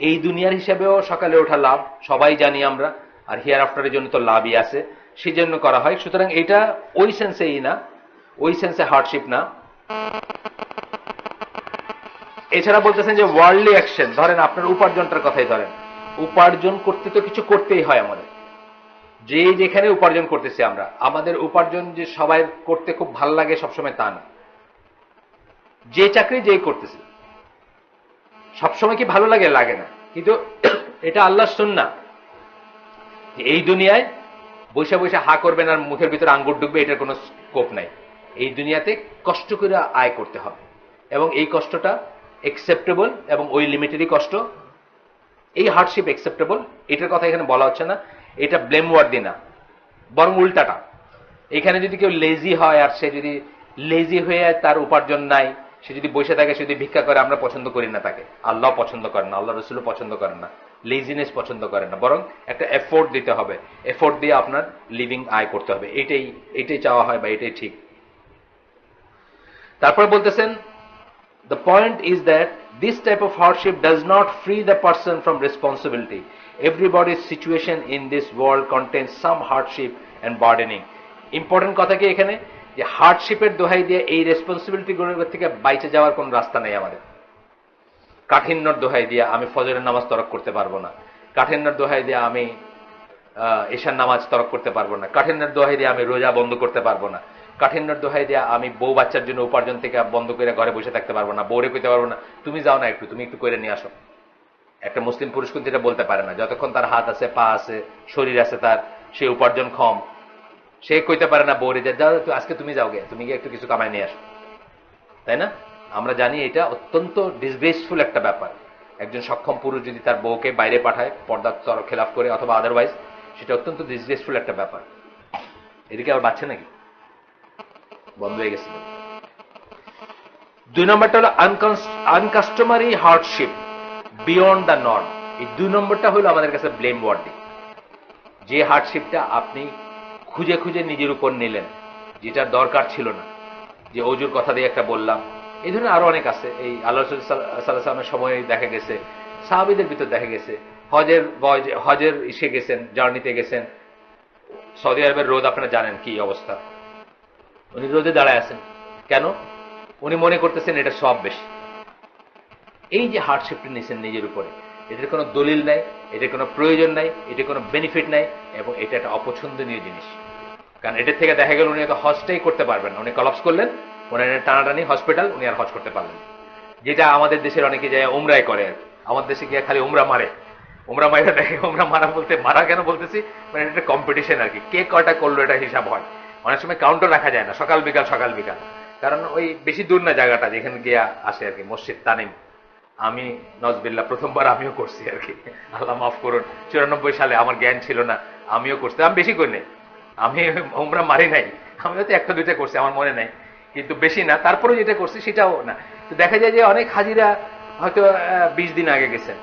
এই দুনিয়ার হিসাবেও সকালে ওঠা লাভ, সবাই জানি আমরা, আর হিয়ার আফটারের জন্য তো লাভই আছে, সেই জন্য করা হয়। সুতরাং এটা ওই সেন্সেই না, ওই সেন্সে হার্ডশিপ না। এছাড়া বলতেছেন যে ওয়ার্ল্ডলি অ্যাকশন, ধরেন আপনার উপার্জনটার কথাই ধরেন, উপার্জন করতে তো কিছু করতেই হয় আমাদের, যে যেখানে উপার্জন করতেছি আমরা, আমাদের উপার্জন যে সবাই করতে খুব ভালো লাগে সবসময় তা না। যে চাকরি যেই করতেছে সবসময় কি ভালো লাগে? লাগে না। কিন্তু এটা আল্লাহর সুন্নাহ, এই দুনিয়ায় বসে বসে হা করবেন আর মুখের ভিতরে আঙ্গুর ঢুকবে, এটার কোনো স্কোপ নাই। এই দুনিয়াতে কষ্ট করে আয় করতে হবে, এবং এই কষ্টটা একসেপ্টেবল, এবং ওই লিমিটেরই কষ্ট। এই হার্ডশিপ একসেপ্টেবল, এটার কথা এখানে বলা হচ্ছে না, এটা ব্লেম ওয়ার্দি না, বরং উল্টাটা। এখানে যদি কেউ লেজি হয়, আর সে যদি লেজি হয়ে তার উপার্জন নাই, সে যদি বসে থাকে, সে যদি ভিক্ষা করে, আমরা পছন্দ করি না তাকে, আল্লাহ পছন্দ করেন না, আল্লাহ রসুলও পছন্দ করেন না, লেজিনেস পছন্দ করেন না, বরং একটা এফোর্ট দিতে হবে, এফোর্ট দিয়ে আপনার লিভিং আয় করতে হবে, এটাই এটাই চাওয়া হয়, বা এটাই ঠিক। তারপর বলতেছেন, the point is that this type of hardship does not free the person from responsibility. Everybody's situation in this world contains some hardship and burdening. Important কথা কি এখানে, যে হার্ডশিপের দোহাই দিয়ে এই রেসপন্সিবিলিটি গুলোর থেকে বাইচে যাওয়ার কোন রাস্তা নেই আমাদের। কাঠিন্যর দোহাই দিয়ে আমি ফজরের নামাজ তরক করতে পারবো না, কাঠিন্যর দোহাই দিয়ে আমি এশার নামাজ তরক করতে পারবো না, কাঠিন্যর দোহাই দিয়ে আমি রোজা বন্ধ করতে পারবো না, কাঠিন্যর দোহাই দিয়ে আমি বউ বাচ্চার জন্য উপার্জন থেকে বন্ধ করে ঘরে বসে থাকতে পারবো না, বউরে কইতে পারবো না তুমি যাও না একটু, তুমি একটু করে নিয়ে আসো। একটা মুসলিম পুরুষ কিন্তু এটা বলতে পারে না, যতক্ষণ তার হাত আছে, পা আছে, শরীর আছে, তার সে উপার্জন ক্ষম, সে কইতে পারে না বউরে যে যাও আজকে তুমি যাও গে, তুমি গিয়ে একটু কিছু কামাই নিয়ে আসো, তাই না? আমরা জানি এটা অত্যন্ত ডিসগ্রেসফুল একটা ব্যাপার। একজন সক্ষম পুরুষ যদি তার বউকে বাইরে পাঠায় পর্দার খেলাফ করে অথবা আদারওয়াইজ, সেটা অত্যন্ত ডিসগ্রেসফুল একটা ব্যাপার। এদিকে আবার বাচ্চা নাকি বন্ধ হয়ে গেছিল। 2 নম্বরটা হলো আনকাস্টমারি হার্ডশিপ বিয়ন্ড দ্য নর্ম। এই 2 নম্বরটা হলো আমাদের কাছে ব্লেম ওয়ার্ডি, যে হার্ডশিপটা আপনি খুঁজে খুঁজে নিজের উপর নিলেন, যেটা দরকার ছিল না। যে অজুর কথা দিয়ে একটা বললাম, এই ধরনের আরো অনেক আছে। এই আল্লাহ রাসূল সাল্লাল্লাহু আলাইহি ওয়াসাল্লামের সময় দেখা গেছে, সাহাবীদের ভিতর দেখা গেছে, হজের ইসে গেছেন, জার্নিতে গেছেন, সৌদি আরবের রোদ আপনারা জানেন কি অবস্থা, উনি রোদে দাঁড়ায় আছেন কেন? উনি মনে করতেছেন এটা সব বেশি। এই যে হার্ডশিপটা নিয়েছেন নিজের উপরে, এটার কোনো দলিল নাই, এটার কোনো প্রয়োজন নাই, এটার কোনো বেনিফিট নাই, এবং এটা একটা অপছন্দনীয় জিনিস। কারণ এটার থেকে দেখা গেল উনি হয়তো হজটাই করতে পারবেন না, উনি কলাপস করলেন, উনি টানাটানি হসপিটাল, উনি আর হজ করতে পারলেন। যেটা আমাদের দেশের অনেকে যায় উমরাই করে আর কি, আমার দেশে গিয়ে খালি উমরা মারে, উমরা মাইরা দেখে, উমরা মারা বলতে মারা কেন বলতেছি, মানে এটা কম্পিটিশন আর কি, কে কয়টা করলো এটা হিসাব হয়। অনেক সময় কাউন্টার রাখা যায় না, সকাল বিকাল সকাল বিকাল, কারণ ওই বেশি দূর না জায়গাটা যেখানে গিয়ে আসে আর কি, মসজিদ তানিম। আমি নজবিল্লাহ প্রথমবার আমিও করছি আর কি, আল্লাহ মাফ করুন, 94 সালে, আমার জ্ঞান ছিল না, আমিও করছি। আমি বেশি করি নাই, আমি উমরা মারি নাই, আমি হয়তো একটা দুইটা করছি, আমার মনে নাই, কিন্তু বেশি না। তারপরে যেটা করছি সেটাও না। তো দেখা যায় যে অনেক হাজিরা হয়তো 20 দিন আগে গেছেন,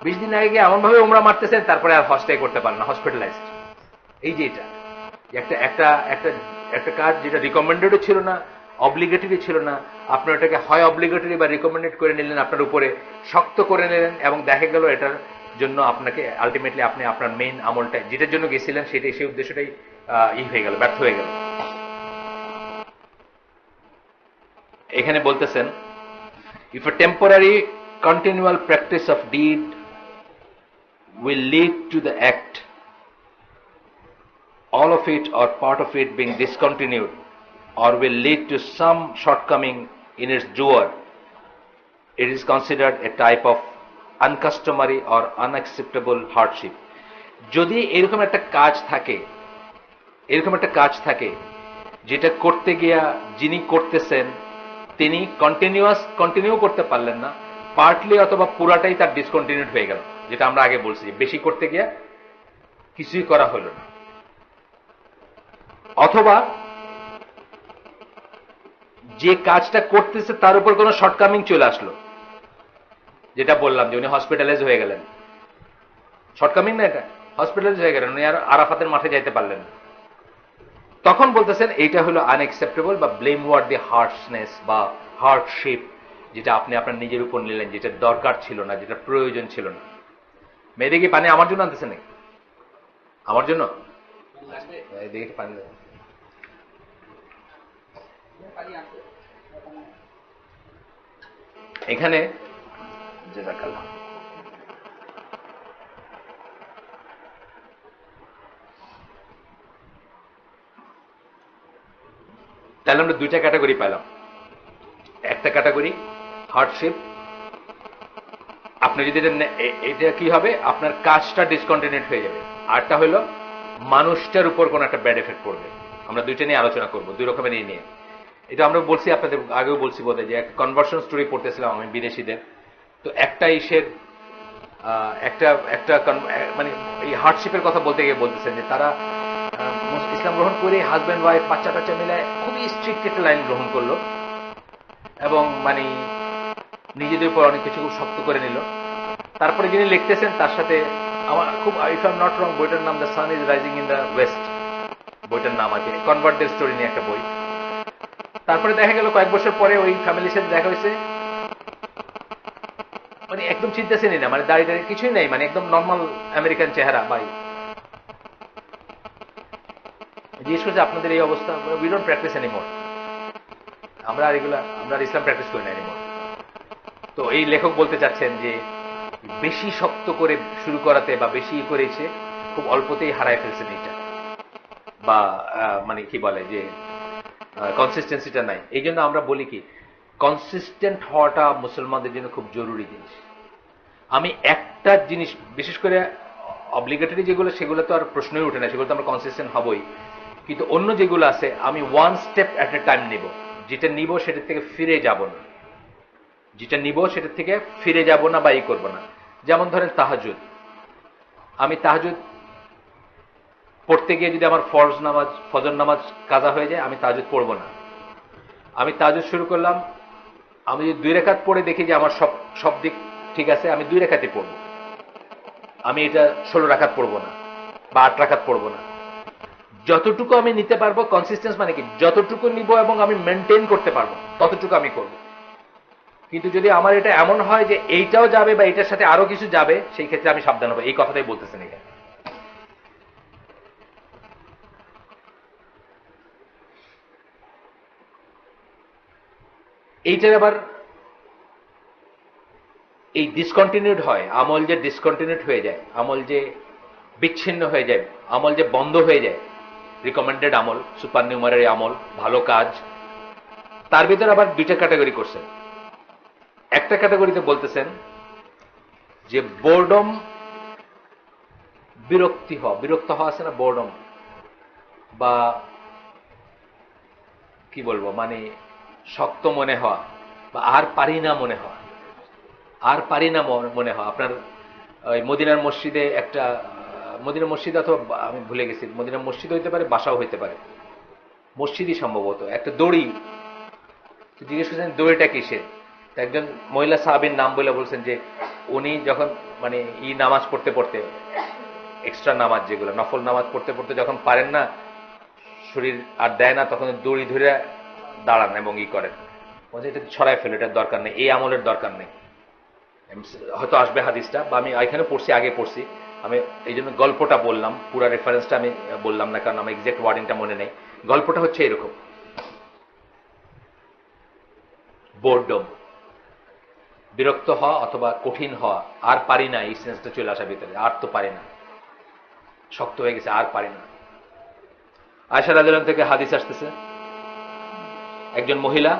20 দিন আগে গিয়ে এমন ভাবে উমরা মারতেছেন, তারপরে আর হজটাই করতে পারেন না, হসপিটালাইজড। এই যে এটা একটা একটা একটা একটা কাজ যেটা রিকমেন্ডেডও ছিল না, অব্লিগেটরি ছিল না, আপনি ওটাকে হয় অব্লিগেটরি বা রিকমেন্ডেড করে নিলেন, আপনার উপরে শক্ত করে নিলেন, এবং দেখা গেল এটার জন্য আপনাকে আলটিমেটলি আপনি আপনার মেইন আমলটা যেটার জন্য গেছিলেন সেটাই, সেই উদ্দেশ্যটাই হয়ে গেল, ব্যর্থ হয়ে গেল। এখানে বলতেছেন, if a temporary continual practice of deed will lead to the act, all of it or part of it being discontinued, or will lead to some shortcoming in its doer, it is considered a type of uncustomary or unacceptable hardship. যদি এরকম একটা কাজ থাকে যেটা করতে গিয়া যিনি করতেছেন তিনি কন্টিনিউ করতে পারলেন না, পার্টলি অথবা পুরাটাই তার ডিসকন্টিনিউড হয়ে গেল, যেটা আমরা আগে বলছি, বেশি করতে গিয়া কিছুই করা হলো না, অথবা যে কাজটা করতেছে তার উপর কোনো শর্টকামিং চলে আসলো, যেটা বললাম যে উনি হসপিটালাইজ হয়ে গেলেন, শর্টকামিং না এটা, হসপিটালাইজ হয়ে গেলেন, উনি আর আরাফাতের মাঠে যাইতে পারলেন না, তখন বলতেছেন এইটা হলো আনএক্সেপ্টেবল বা ব্লেম ওয়ার্দি হার্শনেস বা হার্ডশিপ, যেটা আপনি আপনার নিজের উপর নিলেন, যেটা দরকার ছিল না, যেটা প্রয়োজন ছিল না। মেয়েদের কি পানি আমার জন্য আনতেছে নাকি? আমার জন্য দেখি পানি এখানে জাযাকাল্লাহ। তাহলে আমরা দুইটা ক্যাটাগরি পেলাম। একটা ক্যাটাগরি হার্ডশিপ, আপনি যদি এটা কি হবে, আপনার কাজটা ডিসকন্টিনিউড হয়ে যাবে। আরটা হলো মানুষটার উপর কোন একটা ব্যাড এফেক্ট পড়বে। আমরা দুইটা নিয়ে আলোচনা করবো, দুই রকমের নিয়ে। এটা আমরা বলছি, আপনাদের আগেও বলছি বোধ হয়, যে একটা কনভার্সন স্টোরি পড়তেছিলাম আমি বিদেশিদের। তো একটা ইসের একটা মানে এই হার্ডশিপের কথা বলতে গিয়ে বলতেছেন যে তারা ইসলাম গ্রহণ করে হাজব্যান্ড ওয়াইফ বাচ্চা টাচ্চা মিলে খুবই স্ট্রিক্ট একটা লাইন গ্রহণ করলো, এবং মানে নিজেদের উপর অনেক কিছু খুব শক্ত করে নিল। তারপরে যিনি লিখতেছেন তার সাথে আমার খুব, if I am not wrong, বইটার নাম the sun is rising in the West, বইটার নাম আছে, কনভার্টদের স্টোরি নিয়ে একটা বই। তারপরে দেখা গেল কয়েক বছর পরে ওই ফ্যামিলির সাথে দেখা হয়েছে, মানে একদম চিন্তাছেনই না, মানে দাঁড়িয়ে দাঁড়িয়ে কিছুই নাই, মানে একদম নর্মাল আমেরিকান চেহারা। ভাই জিজ্ঞেস করছে আপনাদের এই অবস্থা, উই ডোন্ট প্র্যাকটিস এনিমোর, আমরা আর ইসলাম প্র্যাকটিস করি না এনিমোর। তো এই লেখক বলতে চাচ্ছেন যে বেশি শক্ত করে শুরু করাতে বা বেশি করেছে, খুব অল্পতেই হারায় ফেলছেন এটা, বা মানে কি বলে যে কনসিস্টেন্সিটা নাই। এই জন্য আমরা বলি কি, কনসিস্টেন্ট হওয়াটা মুসলমানদের জন্য খুব জরুরি জিনিস। আমি একটা জিনিস বিশেষ করে অব্লিগেটরি যেগুলো, সেগুলো তো আর প্রশ্নই উঠে না, সেগুলো তো আমরা কনসিস্টেন্ট হবই, কিন্তু অন্য যেগুলো আছে আমি one step at a time নিব, যেটা নিব সেটার থেকে ফিরে যাব না, বা ই করবো না। যেমন ধরেন তাহাজ্জুদ, আমি তাহাজ্জুদ পড়তে গিয়ে যদি আমার ফজর নামাজ কাজা হয়ে যায়, আমি তাহাজ্জুদ পড়বো না। আমি তাহাজ্জুদ শুরু করলাম, আমি যদি 2 রাকাত পড়ে দেখি যে আমার সব দিক ঠিক আছে, আমি 2 রাকাতই পড়বো, আমি এটা 16 রাকাত পড়বো না বা 8 রাকাত পড়বো না। যতটুকু আমি নিতে পারবো, কনসিস্টেন্স মানে কি, যতটুকু নিব এবং আমি মেনটেন করতে পারবো ততটুকু আমি করব। কিন্তু যদি আমার এটা এমন হয় যে এইটাও যাবে বা এটার সাথে আরো কিছু যাবে, সেই ক্ষেত্রে আমি সাবধান হবো। এই কথাটাই বলতেছেন এখানে। এইটার আবার এই ডিসকন্টিনিউড হয়, আমল যে ডিসকন্টিনিউড হয়ে যায়, আমল যে বিচ্ছিন্ন হয়ে যায়, আমল যে বন্ধ হয়ে যায়, রিকমেন্ডেড আমল, সুপার নিউমারি আমল, ভালো কাজ, তার ভিতরে আবার 2টা ক্যাটাগরি করছেন। একটা ক্যাটাগরিতে বলতেছেন যে বোর্ডম, বিরক্ত হওয়া আছে না, বোর্ডম বা কি বলবো, মানে শক্ত মনে হওয়া বা আর পারি না মনে হওয়া, আপনার ওই মদিনার মসজিদে মদিনার মসজিদে, অথবা আমি ভুলে গেছি, মদিনার মসজিদ হইতে পারে, বাসাও হইতে পারে, মসজিদই সম্ভবত, একটা দড়ি জিজ্ঞেস করছেন দড়িটা কিসের, একজন মহিলা সাহাবীর নাম বলে বলছেন যে উনি যখন মানে নামাজ পড়তে পড়তে, এক্সট্রা নামাজ যেগুলো নফল নামাজ পড়তে পড়তে যখন পারেন না, শরীর আর দেয় না, তখন দড়ি ধরে দাঁড়ান এবং করেন, এটা ছড়ায় ফেলে, এটার দরকার নেই, এই আমলের দরকার নেই। হয়তো আসবে হাদিসটা, বা আমি এখানে পড়ছি, আগে পড়ছি, আমি এই জন্য গল্পটা বললাম, পুরা রেফারেন্সটা আমি বললাম না, কারণ আমার এক্সাক্ট ওয়ার্ডিংটা মনে নেই। গল্পটা হচ্ছে এরকম, বোর্ডম, বিরক্ত হওয়া অথবা কঠিন হওয়া, আর পারি না, এই সেন্সটা চলে আসা ভিতরে, আর তো পারি না, শক্ত হয়ে গেছে, আর পারি না। আয়েশা রাদিয়াল্লাহু আনহা থেকে হাদিস আসতেছে, একজন মহিলা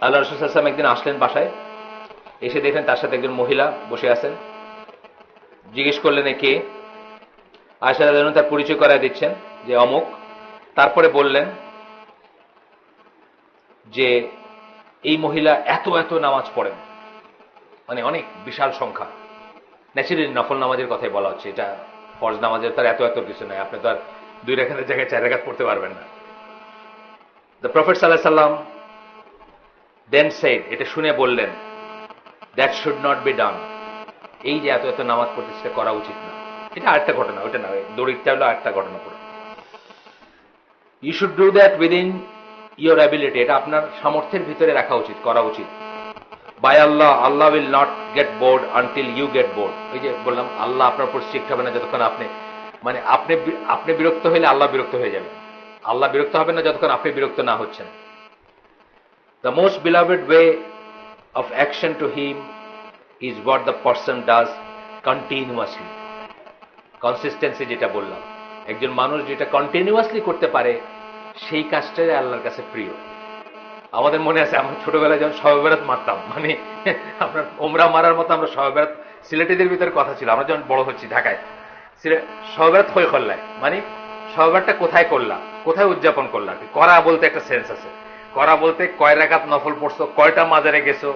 আল্লাহ রাসূল সাল্লাল্লাহু আলাইহি ওয়াসাল্লাম একদিন আসলেন বাসায়, এসে দেখেন তার সাথে একজন মহিলা বসে আছেন। জিজ্ঞেস করলেন এ কে? আয়েশা রাদিয়াল্লাহু আনহা তার পরিচয় করায় দিচ্ছেন যে অমুক। তারপরে বললেন যে এই মহিলা এত এত নামাজ পড়েন, মানে অনেক বিশাল সংখ্যা। ন্যাচুরালি নফল নামাজের কথাই বলা হচ্ছে, এটা ফরজ নামাজের তার এত এত কিছু নাই, আপনি তো আর 2 রাকাতের জায়গায় 4 রাকাত পড়তে পারবেন না। দ্য প্রফেট সাল্লাল্লাহু আলাইহি সাল্লাম দেন সেড, এটা শুনে বললেন, that should not be done, এই যে এত এত নামাজ পড়তে, সেটা করা উচিত না। এটা আরেকটা ঘটনা, ওইটা না, দড়িটা হলো আরেকটা ঘটনা পুরো। You should do that within your ability, এটা আপনার সামর্থ্যের ভিতরে রাখা উচিত, করা উচিত। By Allah, Allah will not get bored until you get bored. ওই যে বললাম, আল্লাহ আপনার উপর স্ট্রিক্ট হবে না যতক্ষণ মানে আপনি বিরক্ত হইলে আল্লাহ বিরক্ত হয়ে যাবে। আল্লাহ বিরক্ত হবে না যতক্ষণ আপনি বিরক্ত না হচ্ছেন। The most beloved way of action to him is what the person does continuously. Consistency যেটা বললাম, একজন মানুষ যেটা কন্টিনিউয়াসলি করতে পারে, সেই কাজটাই আল্লাহর কাছে প্রিয়। আমাদের মনে আছে, আমরা ছোটবেলায় যখন শবে বরাত মারতাম, মানে আপনার ওমরা মারার মতো আমরা শবে বরাত, সিলেটিদের ভিতরে কথা ছিল, আমরা যখন বড় হচ্ছি ঢাকায়, শবে বরাত হয়ে করলায়, মানে শবে বরাতটা কোথায় করলাম, কোথায় উদযাপন করলাম। করা বলতে একটা সেন্স আছে, করা বলতে কয় রাকাত নফল পড়ছো, কয়টা মাজারে গেছো,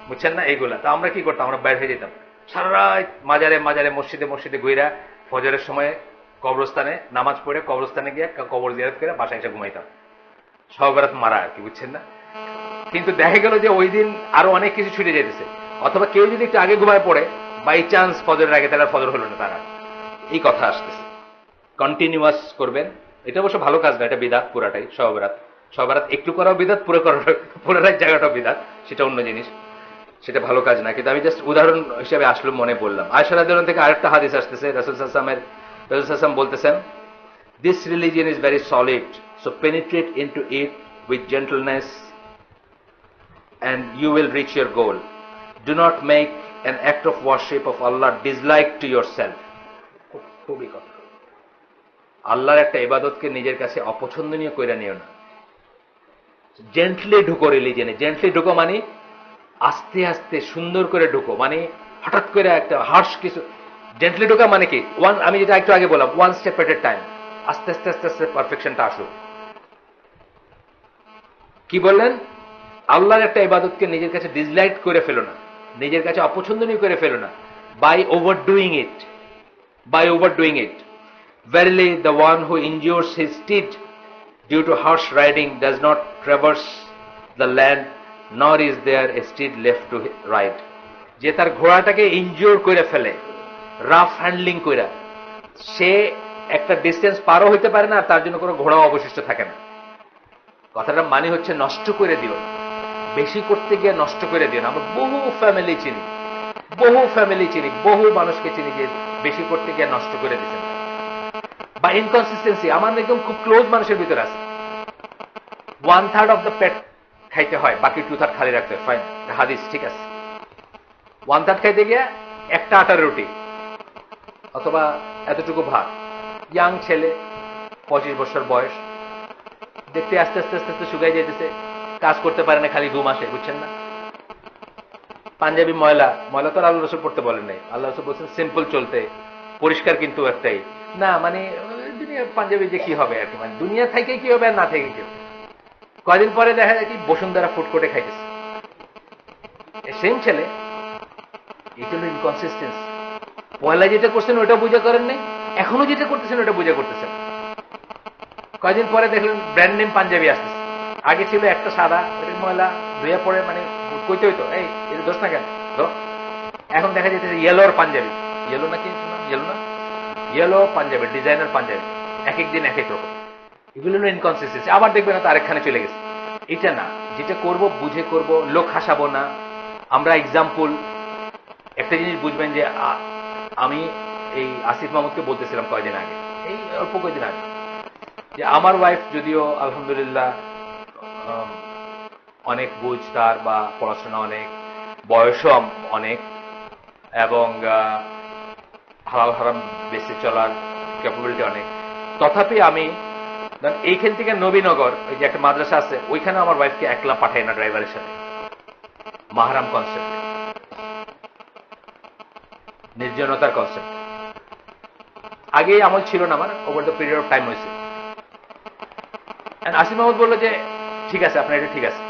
বুঝছেন না, এইগুলা। তো আমরা কি করতাম, আমরা বাইরে হয়ে যেতাম সারা রাত, মাজারে মাজারে মসজিদে মসজিদে ঘুরা, ফজরের সময় কবরস্থানে নামাজ পড়ে, কবরস্থানে গিয়ে কবর জিয়ারত করে বাসায় এসে ঘুমাইতাম। শবে বরাত মারা আর কি, বুঝছেন না। কিন্তু দেখা গেল যে ওই দিন আরো অনেক কিছু ছুটে যেতেছে, অথবা কেউ যদি একটু আগে ঘুমায় পড়ে বাই চান্স ফজরের আগে, তারা ফজর হলো না, তারা এই কথা আসতেছে। কন্টিনিউয়াস করবেন, এটা অবশ্য ভালো কাজ না, এটা বিদাত পুরাটাই। শবে বরাত, শবে বরাত একটু করাও বিদাত, পুরোটাই জায়গাটাও বিদাত, সেটা অন্য জিনিস, সেটা ভালো কাজ না। কিন্তু আমি জাস্ট উদাহরণ হিসেবে আসলো মনে বললাম। আয়েশা রাদিয়াল্লাহু আনহা থেকে আরেকটা হাদিস আসতেছে, রাসূল সাল্লাল্লাহু আলাইহি ওয়াসাল্লাম বলতেছেন, this religion is very solid, so penetrate into it with gentleness and you will reach your goal. Do not make an act of worship of Allah dislike to yourself. খুবই কথা, আল্লাহর একটা ইবাদতকে নিজের কাছে অপছন্দনীয় কইরা নিও না। জেন্টলি ঢুকো রিলিজিয়নে। জেন্টলি ঢুকো মানে আস্তে আস্তে সুন্দর করে ঢুকো, মানে হঠাৎ করে একটা হার্শ কিছু। জেন্টলি ঢুকা মানে কি, আমি যেটা একটু আগে বললাম, ওয়ান স্টেপ এট এ টাইম, আস্তে আস্তে আস্তে আস্তে পারফেকশনটা আসুক। কি বললেন, আল্লাহর একটা ইবাদতকে নিজের কাছে ডিসলাইক করে ফেলো না, নিজের কাছে অপছন্দনীয় করে ফেলো না, by overdoing it, by overdoing it. Verily the one who injures his steed due to harsh riding does not traverse the land, nor is there a steed left to ride. যে তার ঘোড়াটাকে ইনজিওর করে ফেলে, rough handling কইরা, সে একটা distance পারও হইতে পারে না, আর তার জন্য কোনো ঘোড়াও অবশিষ্ট থাকে না। কথাটা মানে হচ্ছে নষ্ট করে দিও না, বেশি করতে গিয়ে নষ্ট করে দিও না। আমরা বহু ফ্যামিলি চিনি, বহু মানুষকে চিনি যে বেশি করতে গিয়ে নষ্ট করে দিচ্ছেন, বা ইনকনসিস্টেন্সি। আমার একদম খুব ক্লোজ মানুষের ভিতরে আছে, 1/3 অফ দ্য পেট খাইতে হয়, বাকি 2/3 খালি রাখতে হয়, ফাইন, হাদিস ঠিক আছে। 1/3 খাইতে গিয়ে একটা আটার রুটি অথবা এতটুকু ভাত, ইয়াং ছেলে, 25 বছর বয়স, দেখতে আস্তে আস্তে আস্তে আস্তে শুকাই যাইতেছে, কাজ করতে পারে না, খালি ঘুম আসে, বুঝছেন না। পাঞ্জাবি ময়লা, ময়লা তো আল্লাহ রাসূল পড়তে বলেন নাই, আল্লাহ রাসূল বলছেন সিম্পল চলতে, পরিষ্কার কিন্তু একটাই না, মানে পাঞ্জাবি যে কি হবে আর কি, মানে দুনিয়া থেকে কি হবে আর না থেকে কি হবে। কয়দিন পরে দেখা যায় কি বসুন্ধরা ফুড কোর্টে খাইতেছে, সেম ছেলে। এই জন্য ইনকনসিস্টেন্সি। পয়লা যেটা করছেন ওটা বুঝা করেন নাই, এখনো যেটা করতেছেন ওটা বুঝা করতেছেন। কয়দিন পরে দেখলেন ব্র্যান্ড নেম পাঞ্জাবি আসতেছে, আগে ছিল একটা সাদা, ওটা ময়লা ধুয়ে পড়ে, মানে কইতে হইতো এই দোষ না কেন, এখন দেখা যাচ্ছে ইয়েলোর পাঞ্জাবি, ইয়েলো নাকি ইয়েলো না, ইয়েলো পাঞ্জাবি, ডিজাইনার পাঞ্জাবি, এক এক দিন এক এক রকম। এগুলো হলো ইনকনসিস্টেন্সি। আবার দেখবেন না তো আরেকখানে চলে গেছে। এটা না, যেটা করব বুঝে করব, লোক হাসাবো না আমরা। এক্সাম্পল একটা জিনিস বুঝবেন যে আমি এই আসিফ মাহমুদকে বলতেছিলাম কয়দিন আগে, এই অল্প কয়দিন আগে, যে আমার ওয়াইফ যদিও আলহামদুলিল্লাহ অনেক বুঝ তার, বা পড়াশোনা অনেক, বয়সও অনেক, এবং হালাল হারাম বেঁচে চলার ক্যাপাবিলিটি অনেক, তথাপি আমি এইখান থেকে নবীনগর ওই যে একটা মাদ্রাসা আছে, ওইখানে আমার ওয়াইফকে একলা পাঠাই না ড্রাইভারের সাথে, মাহারাম কনসেপ্ট, নির্জনতার কনসেপ্ট। আগে আমল ছিল না আমার, over the period of time হয়েছে। আসিফ মাহমুদ বললো যে ঠিক আছে, আপনার এটা ঠিক আছে,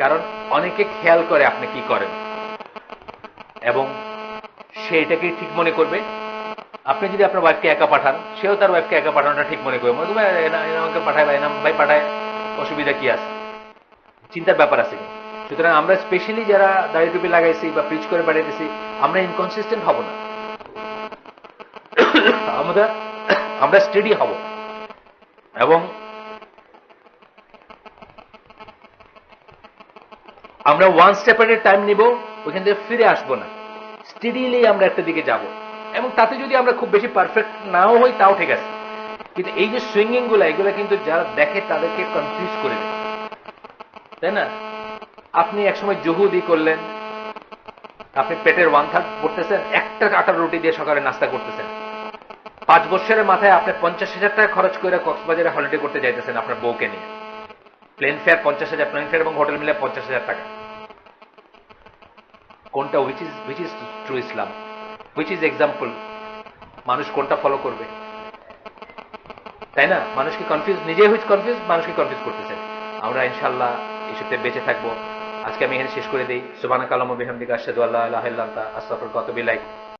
কারণ অনেকে খেয়াল করে আপনি কি করেন এবং সে এটাকে ঠিক মনে করবে। আপনি যদি আপনার ওয়াইফকে একা পাঠান, সেও তার ওয়াইফকে একা পাঠানোটা ঠিক মনে করবে, আমাকে পাঠায় বা এনাম ভাই পাঠায়, অসুবিধা কি আছে, চিন্তার ব্যাপার আছে। সুতরাং আমরা স্পেশালি যারা দাড়ি টুপি লাগাইছি বা প্রিচ করে পাঠাইতেছি, আমরা ইনকনসিস্টেন্ট হব না, আমরা স্টেডি হব এবং আমরা ওয়ান স্টেপ এট এ টাইম নিব, ওইখান থেকে ফিরে আসবো না, স্টেডিলি আমরা একটা দিকে যাব। এবং তাতে যদি আমরা খুব বেশি পারফেক্ট নাও হই তাও ঠিক আছে, কিন্তু এই যে সুইঙ্গিং গুলা, এগুলো কিন্তু যারা দেখে তাদেরকে কনফিউজ করে দেয়, তাই না? আপনি একসময় জহুদি করলেন, আপনি পেটের 1/3 পড়তেছেন, একটা আটার রুটি দিয়ে সকালে নাস্তা করতেছেন, 5 বছরের মাথায় আপনি 50,000 টাকা খরচ করে কক্সবাজারে হলিডে করতে যাইতেছেন আপনার বউকে নিয়ে, প্লেন ফেয়ার 50,000, প্লেন ফেয়ার এবং হোটেল মিলে 50,000 টাকা। কোনটা which is true Islam, which is example? মানুষ কোনটা ফলো করবে, তাই না? মানুষকে কনফিউজ, নিজে হইছে কনফিউজ, মানুষকে কনফিউজ করতেছে। আমরা ইনশাআল্লাহ এই সত্যে বেঁচে থাকবো। আজকে আমি এখানে শেষ করে দিই। সুবহানাকাল্লাহুম্মা বিহামদিকা আশহাদু আল্লা ইলাহা ইল্লা আনতা আস্তাগফিরুকা ওয়া আতুবু ইলাইক।